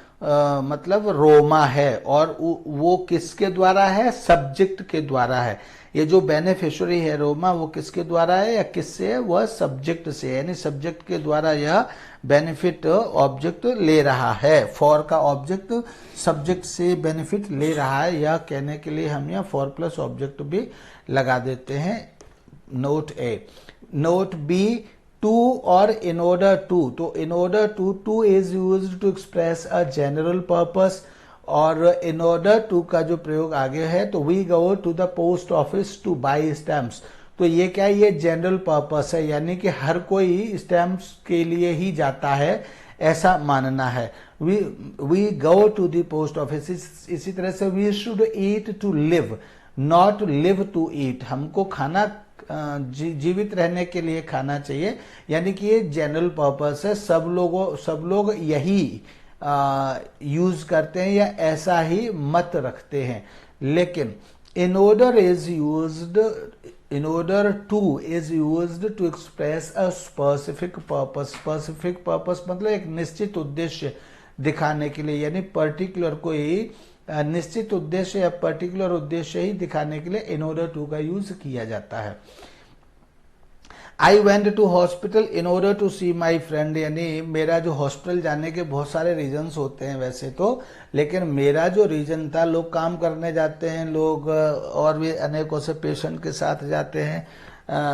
मतलब रोमा है, और वो किसके द्वारा है, सब्जेक्ट के द्वारा है। ये जो बेनिफिशियरी है रोमा वो किसके द्वारा है या किससे है, वह सब्जेक्ट से, यानी सब्जेक्ट के द्वारा यह बेनिफिट ऑब्जेक्ट ले रहा है। फॉर का ऑब्जेक्ट सब्जेक्ट से बेनिफिट ले रहा है, यह कहने के लिए हम यहाँ फॉर प्लस ऑब्जेक्ट भी लगा देते हैं। Note A. Note B, to और इन ऑर्डर टू, तो in order to is used to express a general purpose, और इन ऑर्डर टू का जो प्रयोग आगे है तो we go to the post office to buy stamps, तो ये क्या है, ये जनरल पर्पस है, यानी कि हर कोई स्टैम्प्स के लिए ही जाता है ऐसा मानना है। We go to the post office. इसी तरह से we should eat to live, not live to eat, हमको खाना जीवित रहने के लिए खाना चाहिए, यानी कि ये जनरल पर्पस है, सब लोग यही यूज करते हैं या ऐसा ही मत रखते हैं। लेकिन in order to is used to express a specific purpose. Specific purpose मतलब एक निश्चित उद्देश्य दिखाने के लिए, यानी पर्टिकुलर कोई निश्चित उद्देश्य या पर्टिकुलर उद्देश्य ही दिखाने के लिए इन ऑर्डर टू का यूज किया जाता है। I went to hospital in order to see my friend, यानी मेरा जो हॉस्पिटल जाने के बहुत सारे रीजंस होते हैं वैसे तो, लेकिन मेरा जो रीजन था, लोग काम करने जाते हैं, लोग और भी अनेकों से पेशेंट के साथ जाते हैं,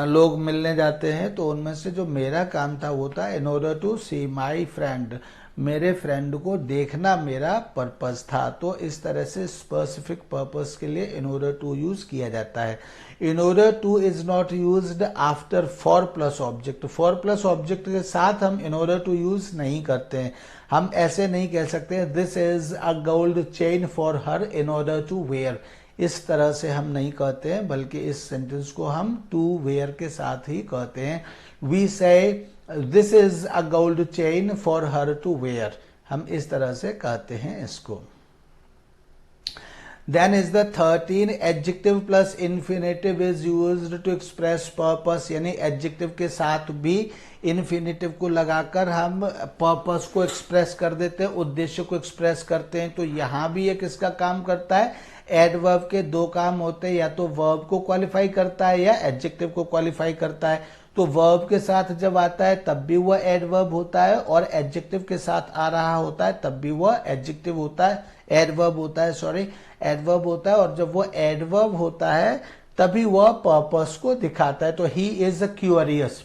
लोग मिलने जाते हैं, तो उनमें से जो मेरा काम था वो था in order to see my friend, मेरे फ्रेंड को देखना मेरा पर्पस था। तो इस तरह से स्पेसिफिक पर्पस के लिए इन ऑर्डर टू यूज किया जाता है। इन order to is not used after for plus object. For plus object के साथ हम इन ऑर्डर टू यूज नहीं करते हैं। हम ऐसे नहीं कह सकते this is a gold chain for her in order to wear, इस तरह से हम नहीं कहते हैं, बल्कि इस सेंटेंस को हम टू वेयर के साथ ही कहते हैं। We say this is a gold chain for her to wear, हम इस तरह से कहते हैं इसको। Then is the 13 adjective plus infinitive is used to express purpose, यानी adjective के साथ भी infinitive को लगाकर हम purpose को express कर देते हैं, उद्देश्य को express करते हैं। तो यहाँ भी ये किसका काम करता है? adverb के दो काम होते हैं, या तो verb को qualify करता है या adjective को qualify करता है। तो verb के साथ जब आता है तब भी वह adverb होता है, और adjective के साथ आ रहा होता है तब भी वह adjective होता है, adverb होता है, सॉरी एडवर्ब होता है। और जब वो एडवर्ब होता है तभी वह पर्पस को दिखाता है। तो ही इज क्यूरियस,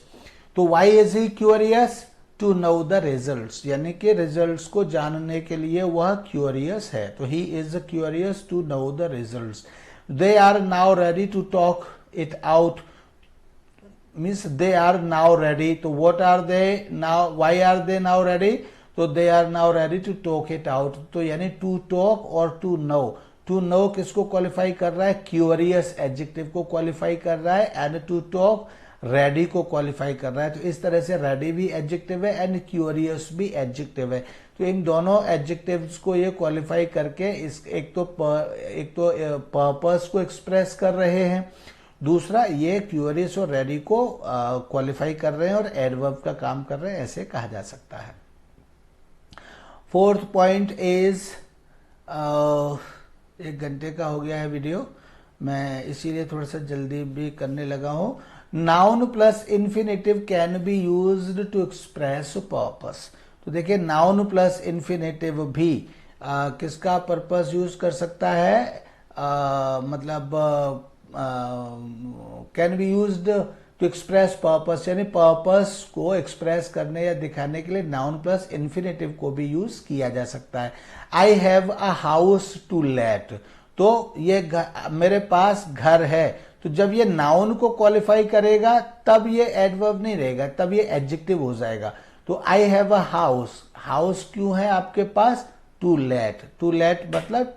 तो why is he curious? To know the results, यानी कि रिजल्ट्स को जानने के लिए वह क्यूरियस है। तो he is curious to know the results. They are now ready to talk it out, means they are now ready. तो what are they now, why are they now ready? तो they are now ready to talk it out. तो यानी to talk और to know, to know किसको qualify कर रहा है? Curious adjective को क्वालिफाई कर रहा है, एंड टू टॉक रेडी को क्वालिफाई कर रहा है। तो इस तरह से रेडी भी एडजेक्टिव है एंड क्यूरियस भी एडजेक्टिव है। तो इन दोनों एडजेक्टिव्स को ये क्वालिफाई करके इस एक तो पर्पस को एक्सप्रेस कर रहे हैं, दूसरा ये क्यूरियस और रेडी को क्वालिफाई कर रहे हैं और एडवर्ब का काम कर रहे हैं, ऐसे कहा जा सकता है। फोर्थ पॉइंट इज, 1 घंटे का हो गया है वीडियो, मैं इसीलिए थोड़ा सा जल्दी भी करने लगा हूं। Noun plus infinitive can be used to express purpose. तो देखिए नाउन प्लस इन्फिनेटिव भी किसका पर्पस यूज कर सकता है? मतलब can be used to express purpose, यानी पर्पस को एक्सप्रेस करने या दिखाने के लिए नाउन प्लस इन्फिनेटिव को भी यूज किया जा सकता है। I have a house to let, तो ये मेरे पास घर है। तो जब ये नाउन को क्वालिफाई करेगा तब ये एडवर्ब नहीं रहेगा, तब ये एडजेक्टिव हो जाएगा। तो आई हैव अ हाउस, हाउस क्यों है आपके पास? टू लेट, टू लेट मतलब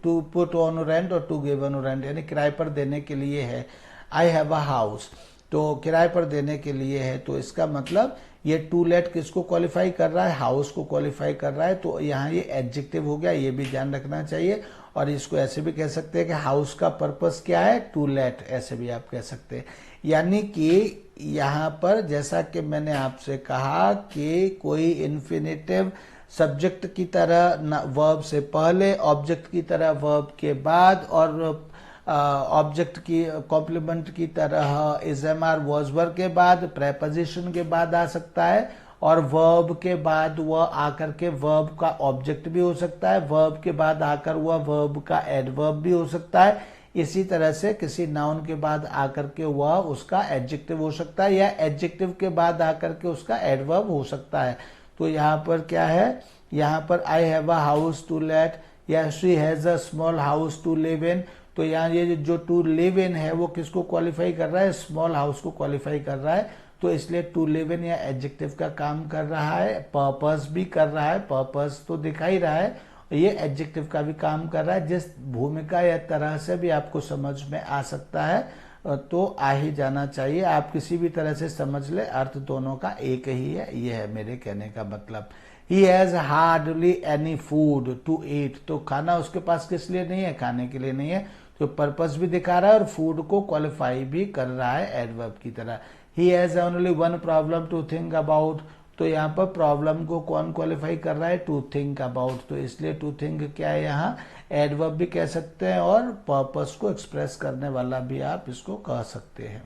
टू पुट ऑन रेंट और टू गिव ऑन रेंट, यानी किराए पर देने के लिए है। आई हैव अ हाउस तो किराए पर देने के लिए है। तो इसका मतलब ये टू लेट किसको क्वालिफाई कर रहा है? हाउस को क्वालिफाई कर रहा है। तो यहाँ ये एडजेक्टिव हो गया, ये भी ध्यान रखना चाहिए। और इसको ऐसे भी कह सकते हैं कि हाउस का पर्पस क्या है? टू लेट, ऐसे भी आप कह सकते हैं। यानी कि यहाँ पर जैसा कि मैंने आपसे कहा कि कोई इन्फिनेटिव सब्जेक्ट की तरह वर्ब से पहले, ऑब्जेक्ट की तरह वर्ब के बाद, और ऑब्जेक्ट की कॉम्प्लीमेंट की तरह is am are was were के बाद, प्रेपोजिशन के बाद आ सकता है, और वर्ब के बाद वह आकर के वर्ब का ऑब्जेक्ट भी हो सकता है, वर्ब के बाद आकर वह वर्ब का एडवर्ब भी हो सकता है। इसी तरह से किसी नाउन के बाद आकर के वह उसका एडजेक्टिव हो सकता है, या एडजेक्टिव के बाद आकर के उसका एडवर्ब हो सकता है। तो यहाँ पर क्या है? यहाँ पर I have a house to let, या she has a small house to live in. तो यहाँ ये जो टू लिव इन है वो किसको क्वालिफाई कर रहा है? स्मॉल हाउस को क्वालिफाई कर रहा है। तो इसलिए टू लिव इन या एडजेक्टिव का काम कर रहा है, पर्पस भी कर रहा है, पर्पस तो दिखा ही रहा है, ये एडजेक्टिव का भी काम कर रहा है। जिस भूमिका या तरह से भी आपको समझ में आ सकता है तो आ ही जाना चाहिए। आप किसी भी तरह से समझ ले, अर्थ दोनों का एक ही है, ये है मेरे कहने का मतलब। He has hardly any food to eat, तो खाना उसके पास किस लिए नहीं है? खाने के लिए नहीं है। तो पर्पस भी दिखा रहा है और फूड को क्वालिफाई भी कर रहा है एडवर्ब की तरह। He has only one problem to think about, तो यहाँ पर प्रॉब्लम को कौन क्वालिफाई कर रहा है? To think about. तो इसलिए टू थिंक क्या है? यहाँ एडवर्ब भी कह सकते हैं और पर्पस को एक्सप्रेस करने वाला भी आप इसको कह सकते हैं।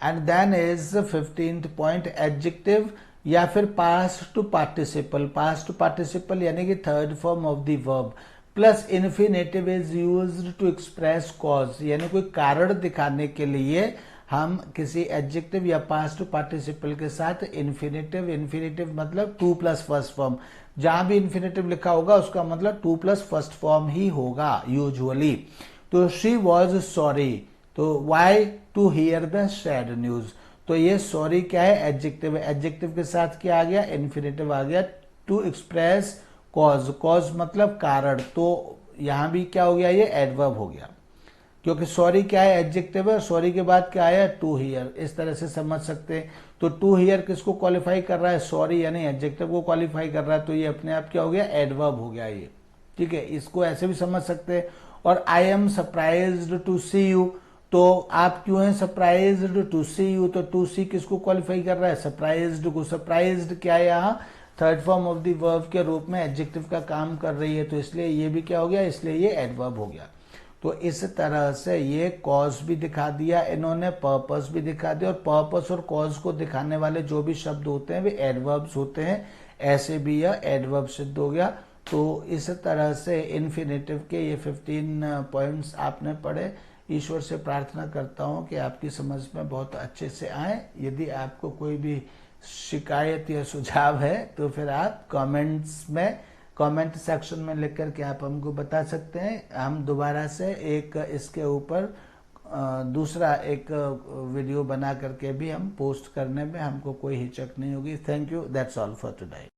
And then is 15th point, adjective या फिर past to participle. Past to participle यानी कि third form of the verb plus infinitive is used to express cause, यानी कोई कारण दिखाने के लिए हम किसी एडजेक्टिव या पास्ट पार्टिसिपल के साथ इन्फिनेटिव, इन्फिनेटिव मतलब टू प्लस फर्स्ट फॉर्म, जहां भी इन्फिनेटिव लिखा होगा उसका मतलब टू प्लस फर्स्ट फॉर्म ही होगा यूजुअली। तो शी वॉज सॉरी, तो why to hear the sad news, तो ये सॉरी क्या है, एडजेक्टिव है, एडजेक्टिव के साथ क्या आ गया, इन्फिनेटिव आ गया। टू एक्सप्रेस कॉज, कॉज मतलब कारण, तो यहां भी क्या हो गया, ये एडवर्ब हो गया, क्योंकि सॉरी क्या है, एडजेक्टिव है, सॉरी के बाद क्या आया, टू हियर, इस तरह से समझ सकते हैं। तो टू हियर किसको क्वालिफाई कर रहा है, सॉरी यानी एडजेक्टिव को क्वालिफाई कर रहा है, तो ये अपने आप क्या हो गया, एडवर्ब हो गया ये, ठीक है, इसको ऐसे भी समझ सकते हैं। और I am surprised to see you, तो आप क्यों हैं सरप्राइज्ड टू सी यू, तो टू सी किसको क्वालिफाई कर रहा है, सरप्राइज्ड को, सरप्राइज्ड क्या है यहाँ, third form of the verb के रूप में एडजेक्टिव का काम कर रही है, तो इसलिए ये भी क्या हो गया, इसलिए ये एडवर्ब हो गया। तो इस तरह से ये कॉज भी दिखा दिया इन्होंने, पर्पस भी दिखा दिया, और पर्पस और कॉज को दिखाने वाले जो भी शब्द होते हैं वे एडवर्ब्स होते हैं, ऐसे भी यह एडवर्ब सिद्ध हो गया। तो इस तरह से इन्फिनेटिव के ये 15 पॉइंट्स आपने पढ़े। ईश्वर से प्रार्थना करता हूँ कि आपकी समझ में बहुत अच्छे से आए। यदि आपको कोई भी शिकायत या सुझाव है तो फिर आप कमेंट्स में, कमेंट सेक्शन में लिख करके आप हमको बता सकते हैं। हम दोबारा से एक इसके ऊपर दूसरा एक वीडियो बना करके भी हम पोस्ट करने में हमको कोई हिचक नहीं होगी। Thank you, that's all for today.